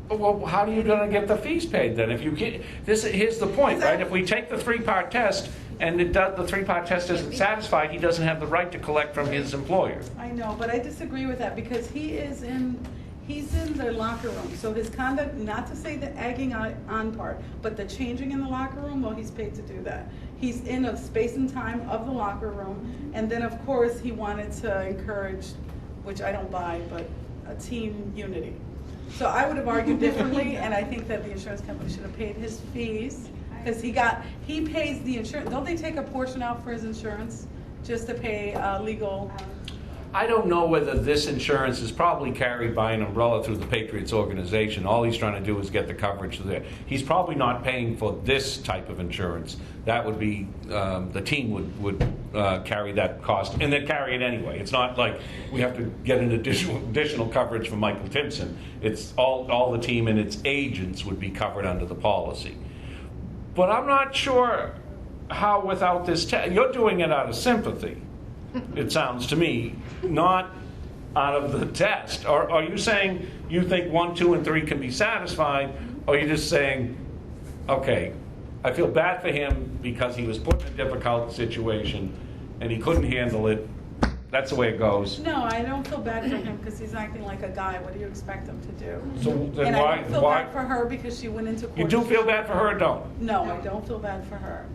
Well, how are you going to get the fees paid then? If you can't, here's the point, right? If we take the three-part test and the three-part test isn't satisfied, he doesn't have the right to collect from his employer. I know, but I disagree with that because he's in the locker room. So his conduct, not to say the egging on part, but the changing in the locker room, well, he's paid to do that. He's in a space and time of the locker room. And then, of course, he wanted to encourage, which I don't buy, but a team unity. So I would have argued differently, and I think that the insurance company should have paid his fees, because he pays the insurance. Don't they take a portion out for his insurance just to pay legal? I don't know whether this insurance is probably carried by an umbrella through the Patriots organization. All he's trying to do is get the coverage there. He's probably not paying for this type of insurance. That would be, the team would carry that cost, and they'd carry it anyway. It's not like we have to get an additional coverage for Michael Tinson. It's all the team and its agents would be covered under the policy. But I'm not sure how without this test, you're doing it out of sympathy, it sounds to me, not out of the test. Or are you saying you think 1, 2, and 3 can be satisfied, or you're just saying, okay, I feel bad for him because he was put in a difficult situation and he couldn't handle it. That's the way it goes. No, I don't feel bad for him because he's acting like a guy. What do you expect him to do? So then And why? I don't feel bad for her because she went into court. You do feel bad for her or don't? No, I don't feel bad for her.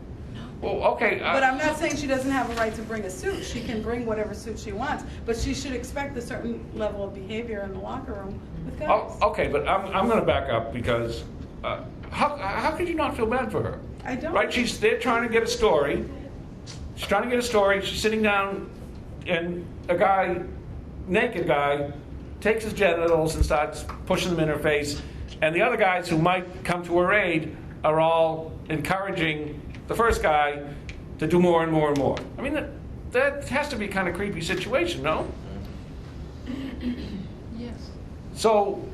Well, okay. But I'm not saying she doesn't have a right to bring a suit. She can bring whatever suit she wants, but she should expect a certain level of behavior in the locker room with guys. Oh, okay, but I'm going to back up because how could you not feel bad for her? I don't. Right? They're trying to get a story. She's trying to get a story. She's sitting down, and a guy, naked guy, takes his genitals and starts pushing them in her face. And the other guys who might come to her aid are all encouraging the first guy to do more and more and more. I mean, that has to be a kind of creepy situation, no? Yes. So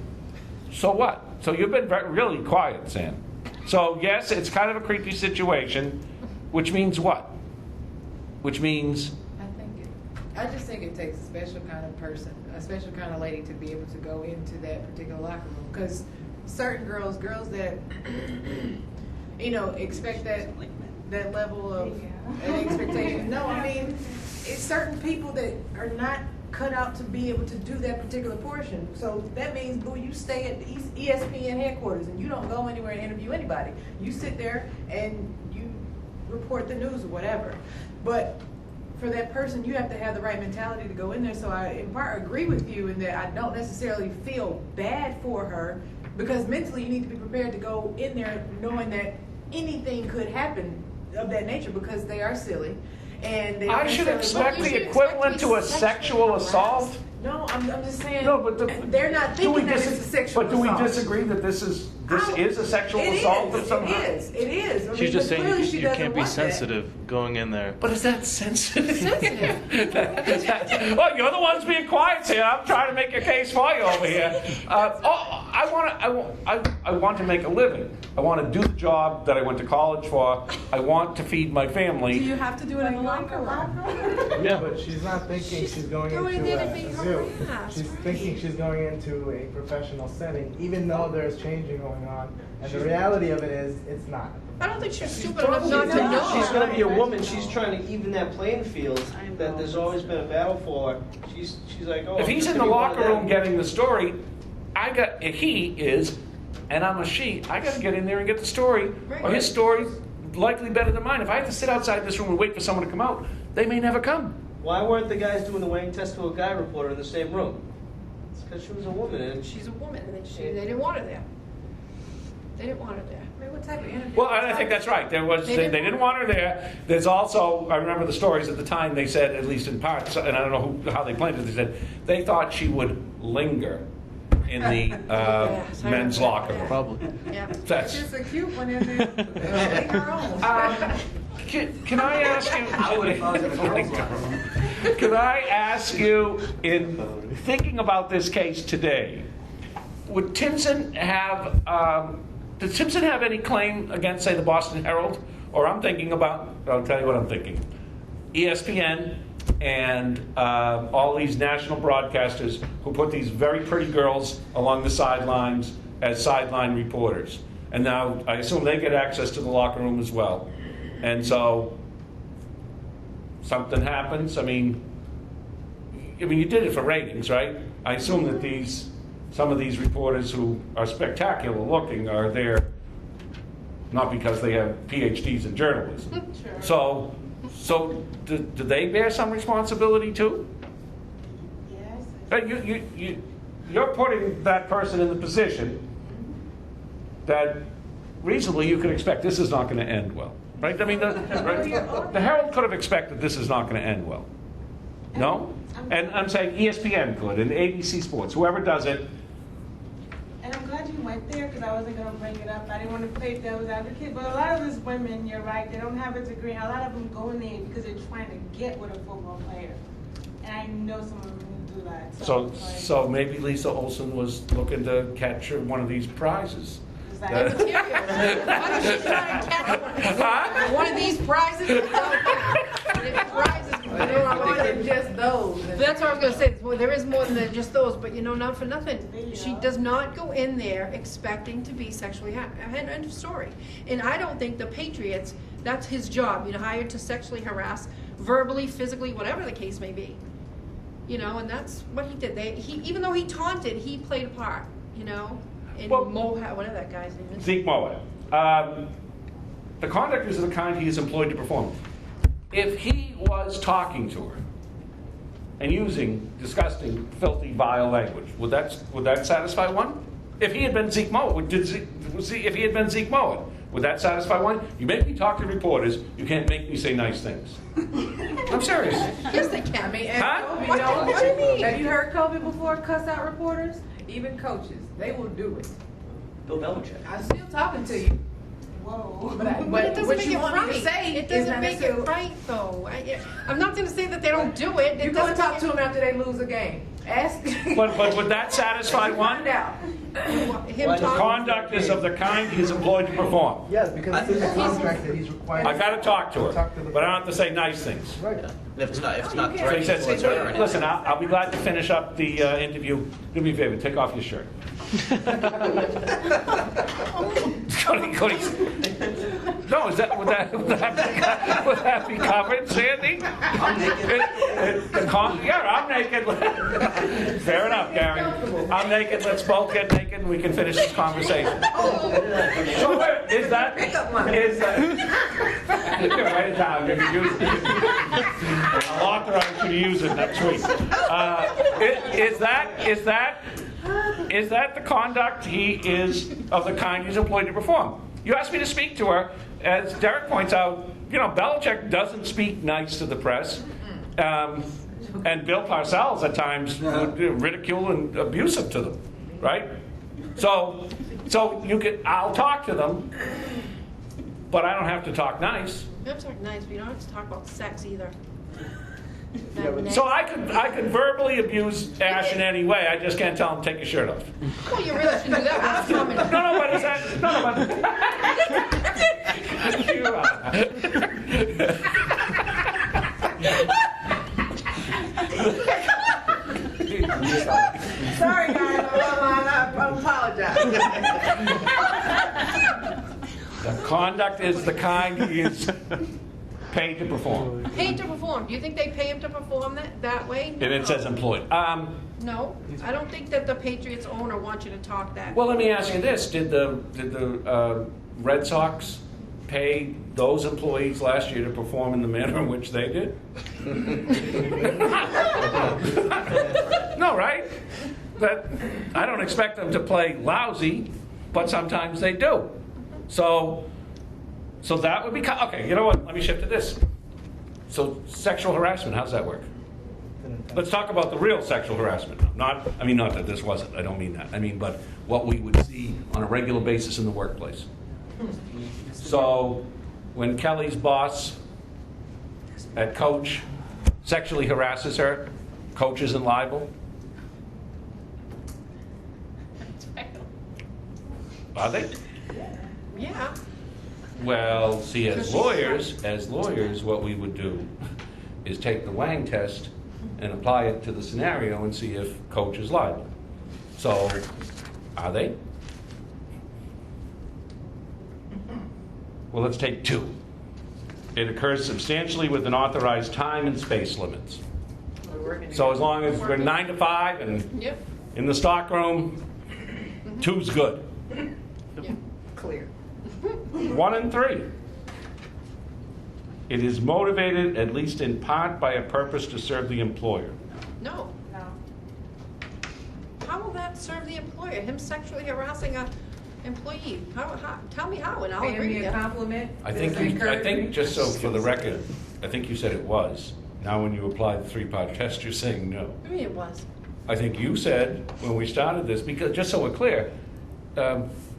what? So you've been really quiet, Sam. So yes, it's kind of a creepy situation, which means what? Which means I just think it takes a special kind of person, a special kind of lady to be able to go into that particular locker room. Because certain girls that, you know, expect that level of an expectation. No, I mean, it's certain people that are not cut out to be able to do that particular portion. So that means, boo, you stay at the ESPN headquarters and you don't go anywhere and interview anybody. You sit there and you report the news or whatever. But for that person, you have to have the right mentality to go in there. So I, in part, agree with you in that I don't necessarily feel bad for her, because mentally you need to be prepared to go in there knowing that anything could happen of that nature, because they are silly. and they I don't should necessarily expect want the you. equivalent to a sexual assault. No, I'm just saying. No, but they're not do we thinking that it's a sexual But do we assault. disagree that this is a sexual It assault of is. some It is. It is. I She's mean, just but saying clearly she you doesn't can't be want that. sensitive going in there. But is that sensitive? Sensitive. Well, you're the ones being quiet here. I'm trying to make a case for you over here. I want to make a living. I want to do the job that I went to college for. I want to feed my Do family. you have to do it in the locker room? Yeah, but she's not thinking she's going going into there to a be zoo. harassed, She's right. thinking she's going into a professional setting, even though there's changing going on. And the reality of it is, it's not. I don't think she's stupid enough not to know. She's gonna be a woman, she's trying to even that playing field that there's always been a battle for. She's like, oh. If he's I'm in the gonna be one of locker them. room getting the story, if he is, and I'm a she, I got to get in there and get the story. Right. Or his story's likely better than mine. If I have to sit outside this room and wait for someone to come out, they may never come. Why weren't the guys doing the Wang Test to a guy reporter in the same room? It's because she was a woman and She's a woman, and they didn't want her there. They didn't want her there. I mean, what type of interview? Well, and I think that's right. They didn't want her there. There's also, I remember the stories at the time, they said, at least in part, and I don't know how they planned it, they said they thought she would linger in the Yes, I men's remember locker that. room. Probably. Yeah. That's, She's a cute one in there. Make her own. can I ask you, can I ask you, in thinking about this case today, would Tinson have, does Tinson have any claim against, say, the Boston Herald? Or I'm thinking about, I'll tell you what I'm thinking. ESPN and all these national broadcasters who put these very pretty girls along the sidelines as sideline reporters. And now I assume they get access to the locker room as well. And so something happens. I mean, you did it for ratings, right? I assume that some of these reporters who are spectacular looking are there not because they have PhDs in journalism. Sure. So do they bear some responsibility too? Yes. You're putting that person in the position that reasonably you could expect this is not going to end well, right? I mean, the Herald could have expected this is not going to end well. No? And I'm saying ESPN could, and ABC Sports, whoever does it. And I'm glad you went there because I wasn't going to bring it up. I didn't want to play devil's advocate, but a lot of these women, you're right, they don't have a degree. A lot of them go in there because they're trying to get with a football player. And I know some of them do that. So maybe Lisa Olson was looking to catch one of these prizes. Why don't you try and catch one of these prizes? Prizes. More than just those. That's what I was going to say. Well, there is more than just those, but not for nothing. She does not go in there expecting to be sexually end of story. And I don't think the Patriots, that's his job, hired to sexually harass, verbally, physically, whatever the case may be. And that's what he did. Even though he taunted, he played a part, And Well, whatever that guy's name is. Zeke Moab. The conduct is of the kind he is employed to perform. If he was talking to her and using disgusting, filthy, vile language, would that satisfy one? If he had been Zeke Moab, if he had been Zeke Moab, would that satisfy one? You make me talk to reporters, you can't make me say nice things. I'm serious. Yes, they can. I mean, Huh? What do you mean? Have you heard Kobe before cuss out reporters? Even coaches, they will do it. Bill Belichick. I'm still talking to you. Whoa. But It doesn't what make you it want me right. to say It is doesn't not make it necessarily- right, though. I'm not going to say that they don't do it. You It go and doesn't talk make to them after they lose a game. Ask. But would that satisfy one? Find out. him The talking. conduct is of the kind he is employed to perform. Yes, because it's in the contract that he's required. I got to talk to her, Talk to the- but I don't have to say nice things. Right. And if it's not So he threatening says, whatsoever, listen, I'll be glad to finish up the interview. Do me a favor, take off your shirt. No, would that be covered, Sandy? I'm naked. I'm naked. Fair enough, Gary. I'm naked. Let's both get naked and we can finish this conversation. So is that? Write it down. You can use it. I'll authorize you to use it next week. Is that the conduct he is of the kind he's employed to perform? You asked me to speak to her. As Derek points out, Belichick doesn't speak nice to the press. And Bill Parcells at times would ridicule and abusive to them, right? So I'll talk to them, but I don't have to talk nice. You have to talk nice, but you don't have to talk about sex either. So I could verbally abuse Ash in any way. I just can't tell him take your shirt off. Well, you really should do that. That's common. No, but is that Sorry, guys, I apologize. The conduct is the kind he is paid to perform. Paid to perform. Do you think they pay him to perform that way? And it says employed. No, I don't think that the Patriots owner wants you to talk that. Well, let me ask you this: Did the Red Sox pay those employees last year to perform in the manner in which they did? No, right? But I don't expect them to play lousy, but sometimes they do. So that would be okay. You know what? Let me shift to this. So sexual harassment, how's that work? Let's talk about the real sexual harassment. Not that this wasn't. I don't mean that. I mean, but what we would see on a regular basis in the workplace. So when Kelly's boss at Coach sexually harasses her, Coach isn't liable. Are they? Yeah. Well, see, as lawyers, what we would do is take the Wang test and apply it to the scenario and see if Coach is liable. So, are they? Well, let's take 2. It occurs substantially within authorized time and space limits. So as long as we're 9 to 5 and Yep. in the stockroom, 2's good. Yeah. Clear. 1 and 3. It is motivated, at least in part, by a purpose to serve the employer. No. No. How will that serve the employer? Him sexually harassing a employee? How? Tell me how, and I'll Paying agree me with a you. compliment. I think just so for the record, I think you said it was. Now when you apply the 3-part test, you're saying no. I mean, it was. I think you said when we started this, because just so we're clear,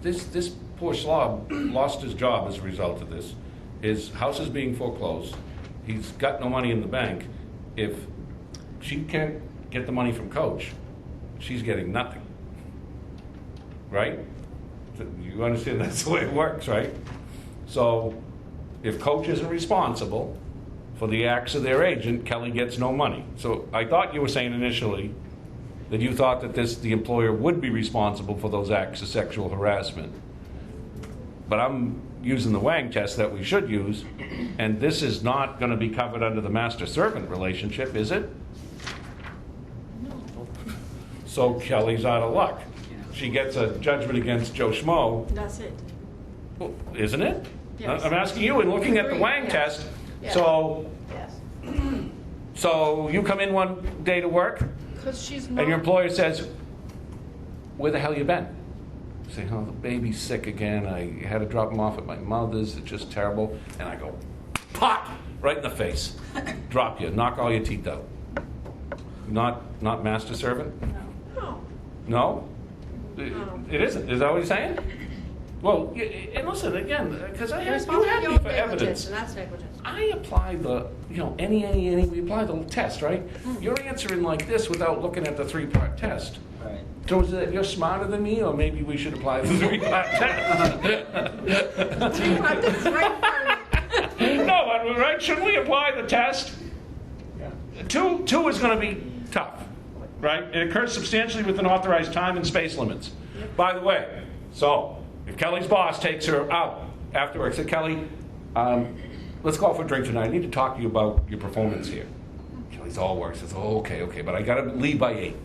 this poor slob lost his job as a result of this. His house is being foreclosed. He's got no money in the bank. If she can't get the money from Coach, she's getting nothing. Right? You understand that's the way it works, right? So if Coach isn't responsible for the acts of their agent, Kelly gets no money. So I thought you were saying initially that you thought that the employer would be responsible for those acts of sexual harassment. But I'm using the Wang test that we should use, and this is not going to be covered under the master-servant relationship, is it? No. So Kelly's out of luck. She gets a judgment against Joe Schmo, That's it. well, isn't it? Yes. I'm asking you, and looking at the Agreed, Wang yes. test, Yes. Yes. so you come in one day to work, Because she's and not. your employer says, where the hell you been? You say, oh, the baby's sick again. I had to drop him off at my mother's. It's just terrible. And I go, pop, right in the face. Drop you, knock all your teeth out. Not master servant? No. No? No. It isn't. Is that what you're saying? Well, and listen, again, because I You're asked you had me responsible for for negligence, evidence. and that's negligence. I apply the, any, we apply the test, right? You're answering like this without looking at the 3-part test. Right. So is it you're smarter than me, or maybe we should apply the 3-part test? No, but, right? Shouldn't we apply the test? Yeah. 2 is going to be tough, right? It occurs substantially within authorized time and space limits. By the way, so if Kelly's boss takes her out after work, said, Kelly, let's go out for a drink tonight. I need to talk to you about your performance here. Kelly's all work, says, oh, okay, but I got to leave by 8.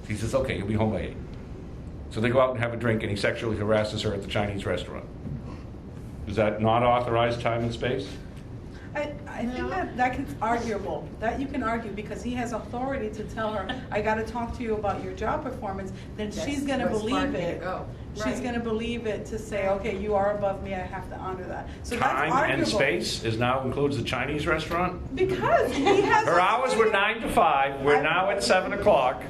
He says, okay, you'll be home by 8. So they go out and have a drink, and he sexually harasses her at the Chinese restaurant. Is that not authorized time and space? I think that can arguable, that you can argue, because he has authority to tell her, I gotta talk to you about your job performance, then she's gonna what believe sparked me to it. go. She's Right. gonna believe it to say, okay, you are above me, I have to honor that. So that's Time arguable. and space is now includes the Chinese restaurant? Because he has. Her hours were 9 to 5, we're now at 7 o'clock,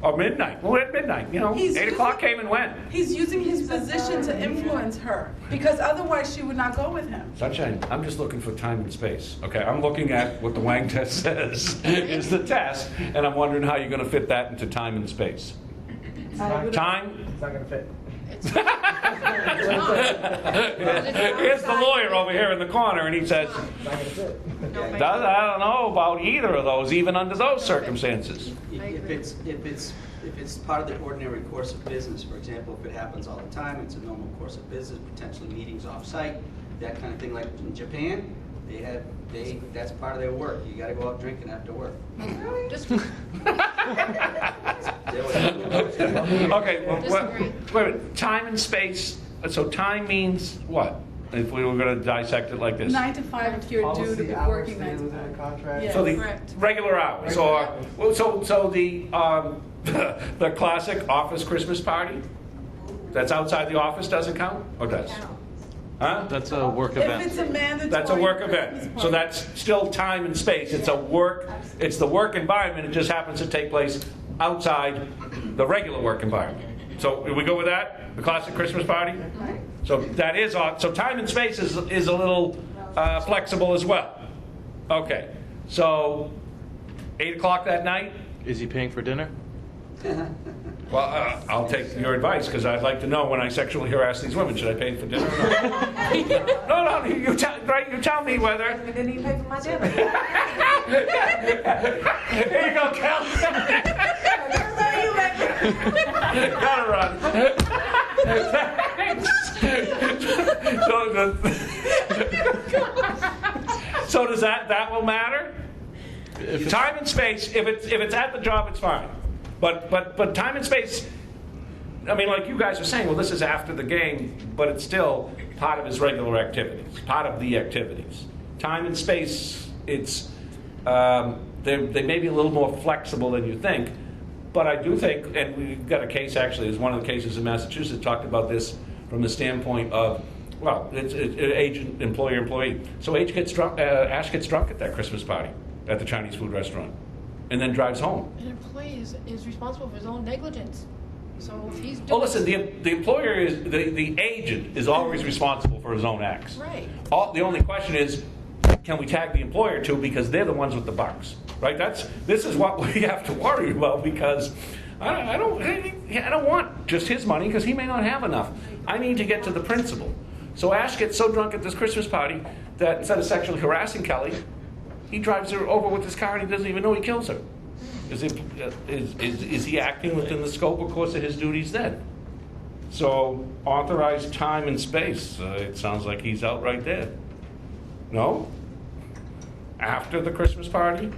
or midnight, we're at midnight, you know, He's 8 o'clock came and went. He's using his position to influence her, because otherwise she would not go with him. Sunshine, I'm just looking for time and space. Okay, I'm looking at what the Wang test says is the test, and I'm wondering how you're going to fit that into time and space. Time? It's not gonna fit. Here's the lawyer over here in the corner, and he says, It's not gonna fit. I don't know about either of those, even under those circumstances. If it's part of the ordinary course of business, for example, if it happens all the time, it's a normal course of business, potentially meetings off-site, that kind of thing. Like in Japan, that's part of their work. You got to go out drinking after work. Just Okay, well, Disagree. wait a minute. Time and space. So time means what? If we were going to dissect it like this. 9 to 5 if you're due to Policy be hours working stay 9 to within 5. the contract. Yeah. So the Correct. regular hours, or well, so the the classic office Christmas party that's outside the office doesn't count, or does? Huh? That's a work If event. it's a mandatory. That's a work Christmas event. party. So that's still time and space. It's a work. It's the work environment. It just happens to take place outside the regular work environment. So we go with that, the classic Christmas party. So that is on. So time and space is a little flexible as well. Okay. So 8 o'clock that night. Is he paying for dinner? Well, I'll take your advice, because I'd like to know when I sexually harass these women, should I pay for dinner or not? No, you tell me whether. I didn't even pay for my dinner. Here you go, Cal. Gotta run. So does that will matter? Time and space, if it's at the job, it's fine. But time and space, I mean, like you guys are saying, well, this is after the game, but it's still part of his regular activities, part of the activities. Time and space, it's they may be a little more flexible than you think, but I do think, and we've got a case actually, there's one of the cases in Massachusetts talked about this from the standpoint of, well, it's agent, employer, employee. So Ash gets drunk at that Christmas party at the Chinese food restaurant, and then drives home. An employee is responsible for his own negligence. So if he's doing. Oh, listen, the employer is, the agent is always responsible for his own acts. Right. The only question is, can we tag the employer too, because they're the ones with the bucks, right? This is what we have to worry about, because I don't want just his money, because he may not have enough. I need to get to the principal. So Ash gets so drunk at this Christmas party that instead of sexually harassing Kelly, he drives her over with his car and he doesn't even know he kills her. Is he acting within the scope, of course, of his duties then? So authorized time and space, it sounds like he's out right there. No? After the Christmas party?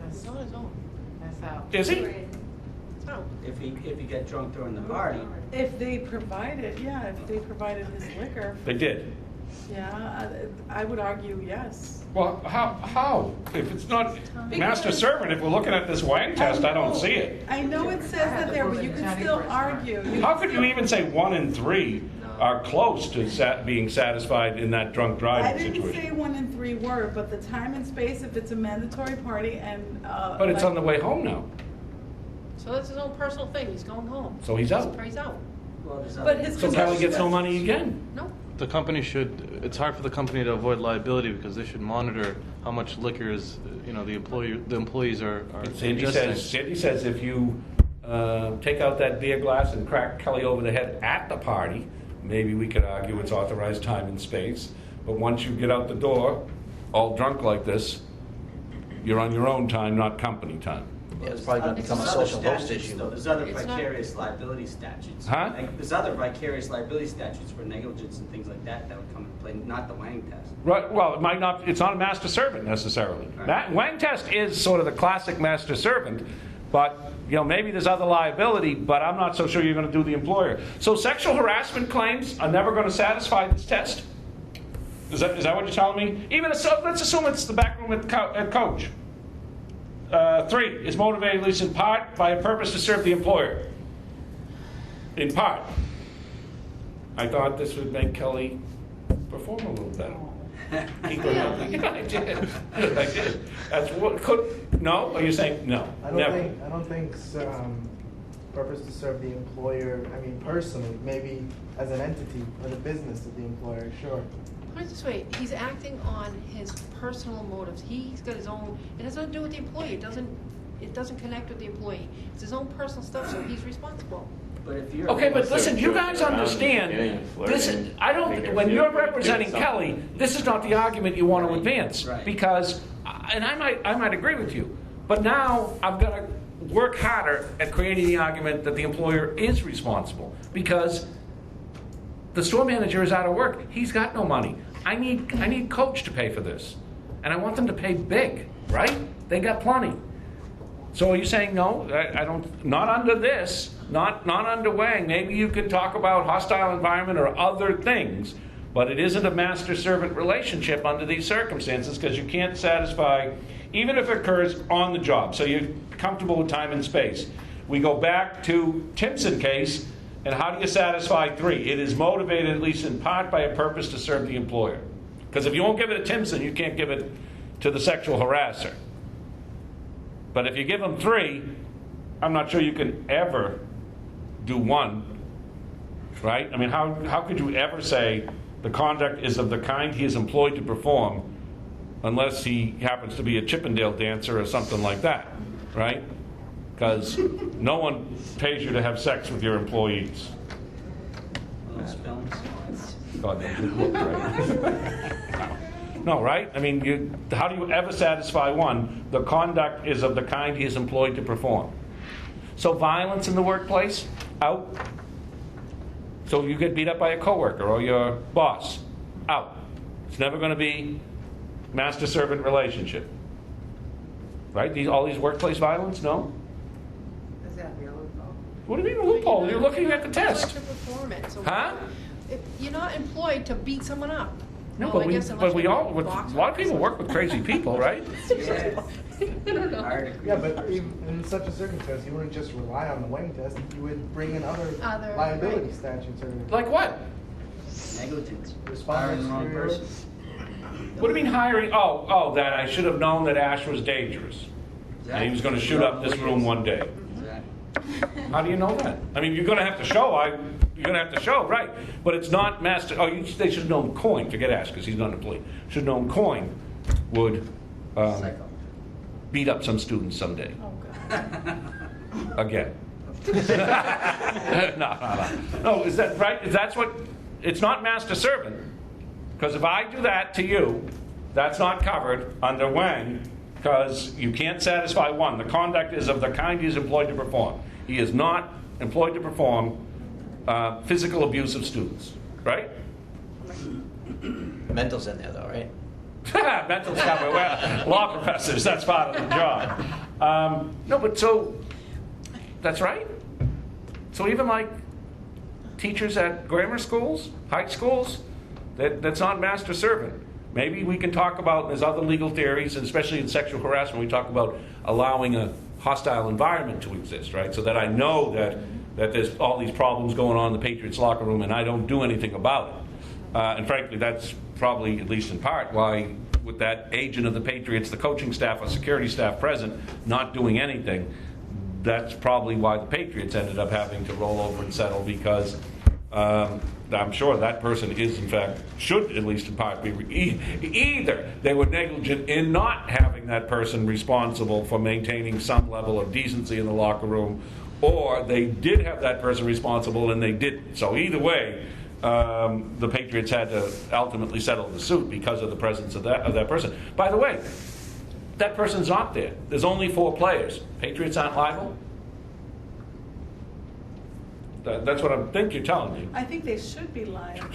It's not his own. That's out. Is he? It's not. If he get drunk during the party, If they provided his liquor, They did. yeah, I would argue yes. Well, how? If it's not master servant, if we're looking at this Wang test, I don't see it. I know it says that there, but you can still argue. How could you even say 1 and 3 are close to being satisfied in that drunk I driving didn't say situation? 1 and 3 were, but the time and space, if it's a mandatory party and. But it's like- on the way home now, So that's his own personal thing. He's going home. so he's out. He's out. well, there's But other. his So Kelly gets no money again. No. The company should, it's hard for the company to avoid liability because they should monitor how much liquor is, the employees are Sandy ingesting. says if you take out that beer glass and crack Kelly over the head at the party, maybe we could argue it's authorized time and space. But once you get out the door, all drunk like this, you're on your own time, not company time. Yeah, it's probably going to become a There's other social host statutes, issue. though. There's other It's not- vicarious liability statutes. Huh? Like, there's other vicarious liability statutes for negligence and things like that would come into play, not the Wang test. Right. Well, it might not. It's not a master servant necessarily. Right. That Wang test is sort of the classic master servant, but maybe there's other liability. But I'm not so sure you're going to do the employer. So sexual harassment claims are never going to satisfy this test. Is that what you're telling me? Let's assume it's the back room at Coach. 3, is motivated at least in part by a purpose to serve the employer. In part. I thought this would make Kelly perform a little better. Keep her healthy. Yeah, I did. I did. That's what could. No? Are you saying no? I don't think purpose to serve the employer. I mean, personally, maybe as an entity or the business of the employer. Sure. Put it this way, he's acting on his personal motives. He's got his own. It has nothing to do with the employee. It doesn't connect with the employee. It's his own personal stuff, so he's responsible. But if you're Okay, but listen, you guys understand, this is, I don't, when you're representing Kelly, this is not the argument you want to advance. Right. Because, and I might agree with you, but now I've got to work harder at creating the argument that the employer is responsible. Because the store manager is out of work. He's got no money. I need Coach to pay for this. And I want them to pay big, right? They got plenty. So are you saying no? I don't, not under this, not under Wang. Maybe you could talk about hostile environment or other things, but it isn't a master-servant relationship under these circumstances because you can't satisfy, even if it occurs on the job. So you're comfortable with time and space. We go back to Tinson case, and how do you satisfy 3? It is motivated at least in part by a purpose to serve the employer. Because if you won't give it to Tinson, you can't give it to the sexual harasser. But if you give them 3, I'm not sure you can ever do 1, right? I mean, how could you ever say the conduct is of the kind he is employed to perform unless he happens to be a Chippendale dancer or something like that, right? Because no one pays you to have sex with your employees. God, that didn't look right. No, right? I mean, how do you ever satisfy 1? The conduct is of the kind he is employed to perform. So violence in the workplace, out. So you get beat up by a coworker or your boss, out. It's never going to be master-servant relationship. Right? All these workplace violence, no? Does that be a loophole? What do you mean a loophole? You're looking at the test. To perform it. So Huh? You're not employed to beat someone up. No, Well, but I guess a unless you're lot of people work with crazy people, right? I don't know. Yeah, but in such a circumstance, you wouldn't just rely on the Wang test. You would bring in other liability right. statutes or Like what? negligence. Hiring the wrong person. What do you mean hiring? Oh, that I should have known that Ash was dangerous. And he was going to shoot up this room one day. Exactly. How do you know that? I mean, you're going to have to show. You're going to have to show, right? But it's not master. Oh, they should have known Coyne. Forget Ash because he's not an employee. Should have known Coyne would beat up some students someday. Oh, God. Again. No, is that right? That's what. It's not master servant. Because if I do that to you, that's not covered under Wang. Because you can't satisfy 1. The conduct is of the kind he is employed to perform. He is not employed to perform physical abuse of students, right? Mental's in there though, right? Mental's covered. Well, law professors, that's part of the job. No, but so, that's right. So even like teachers at grammar schools, high schools, that's not master servant. Maybe we can talk about, there's other legal theories, and especially in sexual harassment, we talk about allowing a hostile environment to exist, right? So that I know that there's all these problems going on in the Patriots locker room and I don't do anything about it. And frankly, that's probably, at least in part, why with that agent of the Patriots, the coaching staff or security staff present, not doing anything, that's probably why the Patriots ended up having to roll over and settle, because I'm sure that person is, in fact, should at least in part be, either they were negligent in not having that person responsible for maintaining some level of decency in the locker room, or they did have that person responsible and they didn't. So either way, the Patriots had to ultimately settle the suit because of the presence of that person. By the way, that person's not there. There's only 4 players. Patriots aren't liable? That's what I think you're telling me. I think they should be liable.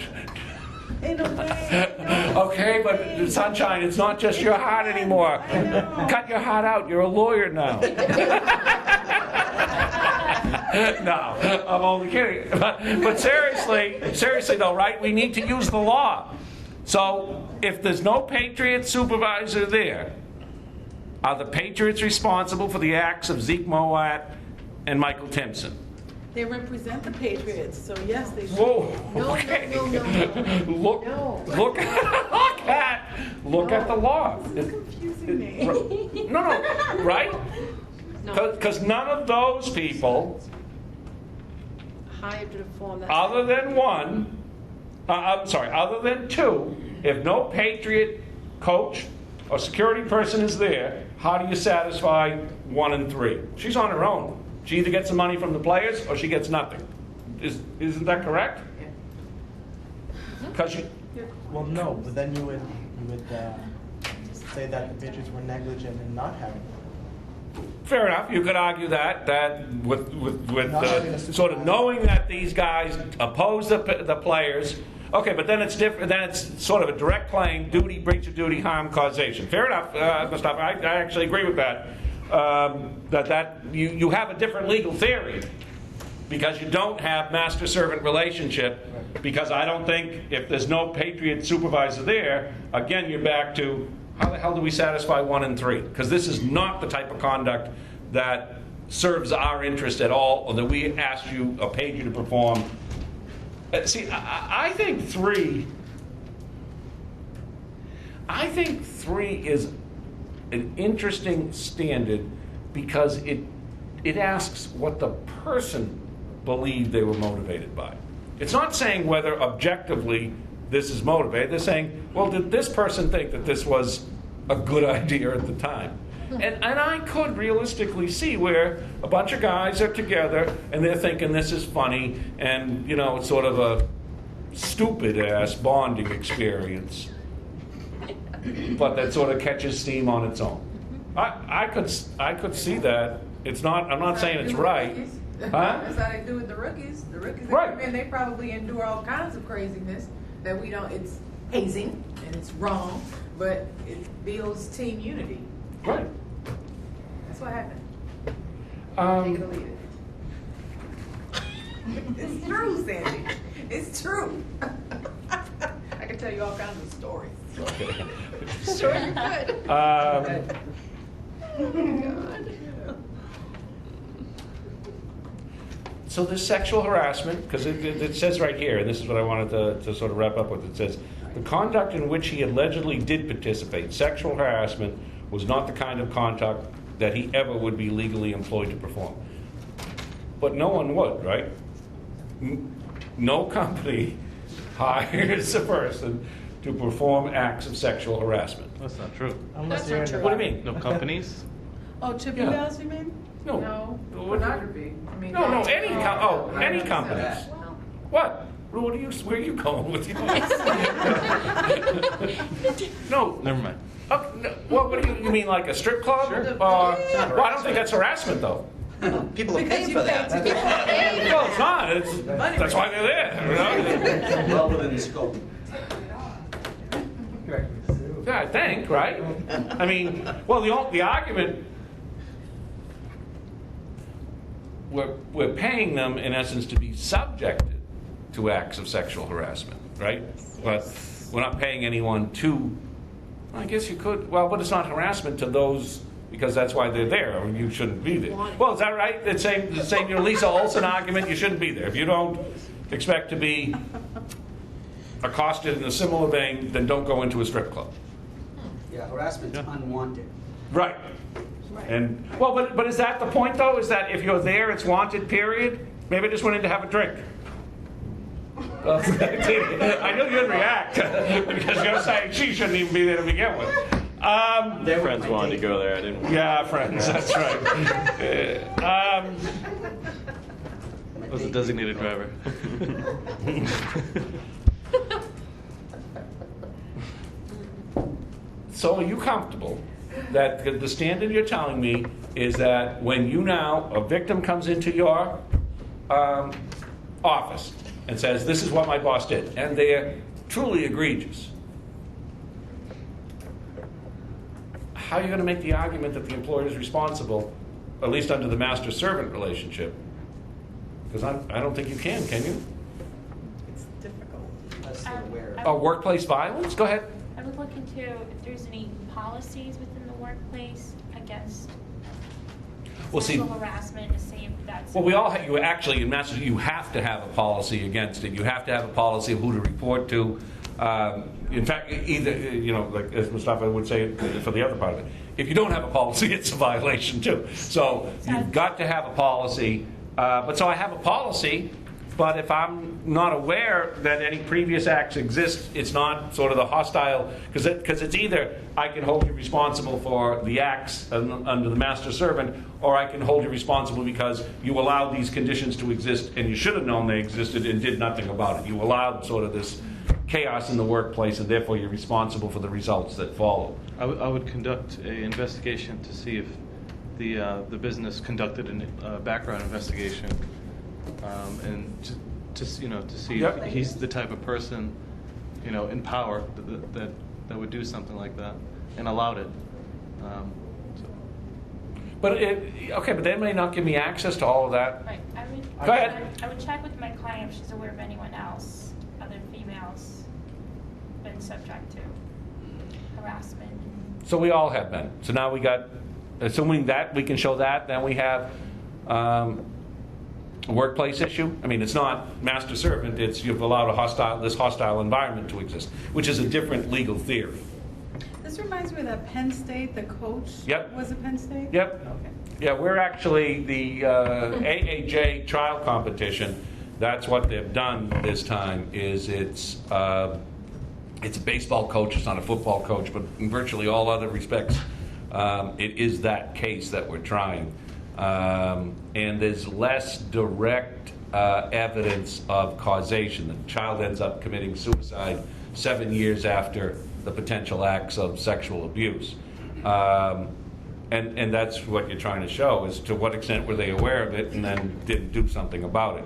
In a way. No, okay, but Sunshine, it's not just your heart anymore. I know. Cut your heart out. You're a lawyer now. No, I'm only kidding. But seriously though, right? We need to use the law. So if there's no Patriot supervisor there, are the Patriots responsible for the acts of Zeke Mowat and Michael Tinson? They represent the Patriots, so yes, they should. Whoa, No, okay. no, no, no. Look, No. look at the law. This is confusing me. No, right? No. Because none of those people, Hired to form that. other than one, other than two, if no Patriot coach or security person is there, how do you satisfy 1 and 3? She's on her own. She either gets the money from the players or she gets nothing. Isn't that correct? Because Well, no, but then you would say that the Patriots were negligent in not having one. fair enough, you could argue that with Not having a sort of knowing that these guys oppose the players. Okay, but then it's different. Then it's sort of a direct claim: duty, breach of duty, harm, causation. Fair enough, Mustafa. I actually agree with that. That you have a different legal theory because you don't have master-servant relationship. Because I don't think if there's no Patriot supervisor there, again you're back to how the hell do we satisfy 1 and 3? Because this is not the type of conduct that serves our interest at all, or that we asked you or paid you to perform. See, I think 3. I think 3 is an interesting standard because it asks what the person believed they were motivated by. It's not saying whether objectively this is motivated. They're saying, well, did this person think that this was a good idea at the time? And I could realistically see where a bunch of guys are together and they're thinking this is funny and, it's sort of a stupid-ass bonding experience, but that sort of catches steam on its own. I could see that. It's not. I'm not saying it's right. Huh? That's how they do with the rookies. The rookies that Right. come in, they probably endure all kinds of craziness that we don't. It's hazing and it's wrong, but it builds team unity. Right. That's what happened. Take it or leave it. It's true, Sandy. It's true. I can tell you all kinds of stories. Sure you could. So this sexual harassment, because it says right here, and this is what I wanted to sort of wrap up with, it says, the conduct in which he allegedly did participate, sexual harassment, was not the kind of conduct that he ever would be legally employed to perform. But no one would, right? No company hires a person to perform acts of sexual harassment. That's not true. Unless That's you're not in true. the What do you mean? No companies? Oh, Chipping Yeah. Dales, you mean? No, pornography. I mean, No, they- any companies. What? Where are you going with yours? No. Never mind. No, what do you mean, like a strip club? Sure. Well, I don't think that's harassment, though. People are Because paying you for pay that. to get No, it's not. That's why they're there. Well within the scope. Yeah, I think, right? I mean, well, the argument, we're paying them, in essence, to be subjected to acts of sexual harassment, right? But we're not paying anyone to, I guess you could, well, but it's not harassment to those, because that's why they're there, or you shouldn't be there. Well, is that right? The same your Lisa Olson argument, you shouldn't be there. If you don't expect to be accosted in a similar vein, then don't go into a strip club. Yeah, harassment's unwanted. Right. And, well, but is that the point, though? Is that if you're there, it's wanted, period? Maybe I just went in to have a drink. I knew you'd react, because you're saying she shouldn't even be there to begin with. Their Friends wanted to go there. I didn't. Yeah, friends, that's right. I was a designated driver. So are you comfortable that the standard you're telling me is that when a victim comes into your office and says, this is what my boss did, and they're truly egregious, how are you going to make the argument that the employer is responsible, at least under the master-servant relationship? Because I don't think you can you? It's difficult. just aware. Oh, workplace violence? Go ahead. I would look into if there's any policies within the workplace against sexual harassment, to see if that's. Well, we all have, you actually, in Massachusetts, you have to have a policy against it. You have to have a policy of who to report to. In fact, either, like as Mustafa would say for the other part of it, if you don't have a policy, it's a violation too. So you've got to have a policy. But so I have a policy, but if I'm not aware that any previous acts exist, it's not sort of the hostile, because it's either I can hold you responsible for the acts under the master servant, or I can hold you responsible because you allowed these conditions to exist and you should have known they existed and did nothing about it. You allowed sort of this chaos in the workplace, and therefore you're responsible for the results that follow. I would conduct an investigation to see if the business conducted a background investigation, and to see if he's the type of person, in power that would do something like that and allowed it. But they may not give me access to all of that. Right. Go ahead. I would check with my client if she's aware of anyone else, other females, been subject to harassment. So we all have been. So now we got, assuming that we can show that, then we have a workplace issue. I mean, it's not master servant. It's you've allowed this hostile environment to exist, which is a different legal theory. This reminds me of that Penn State, the coach was it Penn State? Yep. Okay. Yeah, we're actually the AAJ trial competition. That's what they've done this time. Is it's a baseball coach. It's not a football coach, but in virtually all other respects, it is that case that we're trying. And there's less direct evidence of causation. The child ends up committing suicide 7 years after the potential acts of sexual abuse. And that's what you're trying to show, is to what extent were they aware of it and then didn't do something about it.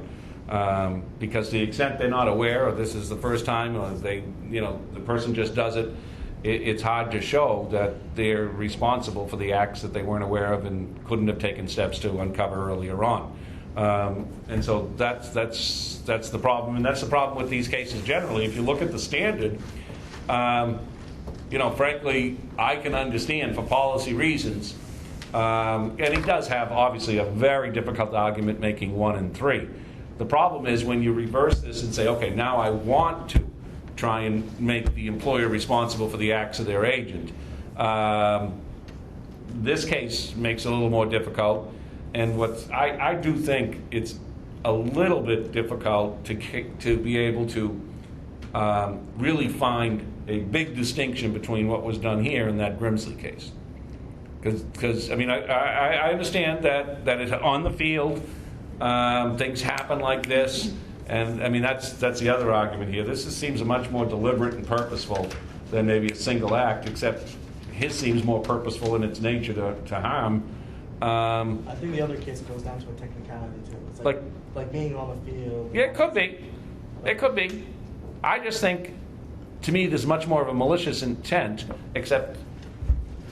Because to the extent they're not aware, or this is the first time, or the person just does it, it's hard to show that they're responsible for the acts that they weren't aware of and couldn't have taken steps to uncover earlier on. And so that's the problem, and that's the problem with these cases generally. If you look at the standard, frankly, I can understand for policy reasons, and he does have obviously a very difficult argument making 1 and 3. The problem is when you reverse this and say, okay, now I want to try and make the employer responsible for the acts of their agent. This case makes it a little more difficult, and I do think it's a little bit difficult to be able to really find a big distinction between what was done here and that Grimsley case. Because I mean, I understand that it's on the field, things happen like this, and I mean that's the other argument here. This seems much more deliberate and purposeful than maybe a single act, except his seems more purposeful in its nature to harm. I think the other case goes down to a technicality too. It's like being on the field. Yeah, it could be. It could be. I just think, to me, there's much more of a malicious intent, except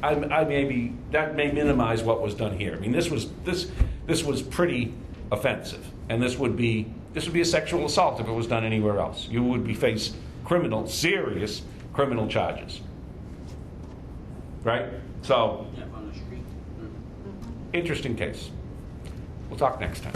that may minimize what was done here. I mean, this was pretty offensive, and this would be a sexual assault if it was done anywhere else. You would face serious criminal charges, right? So, interesting case. We'll talk next time.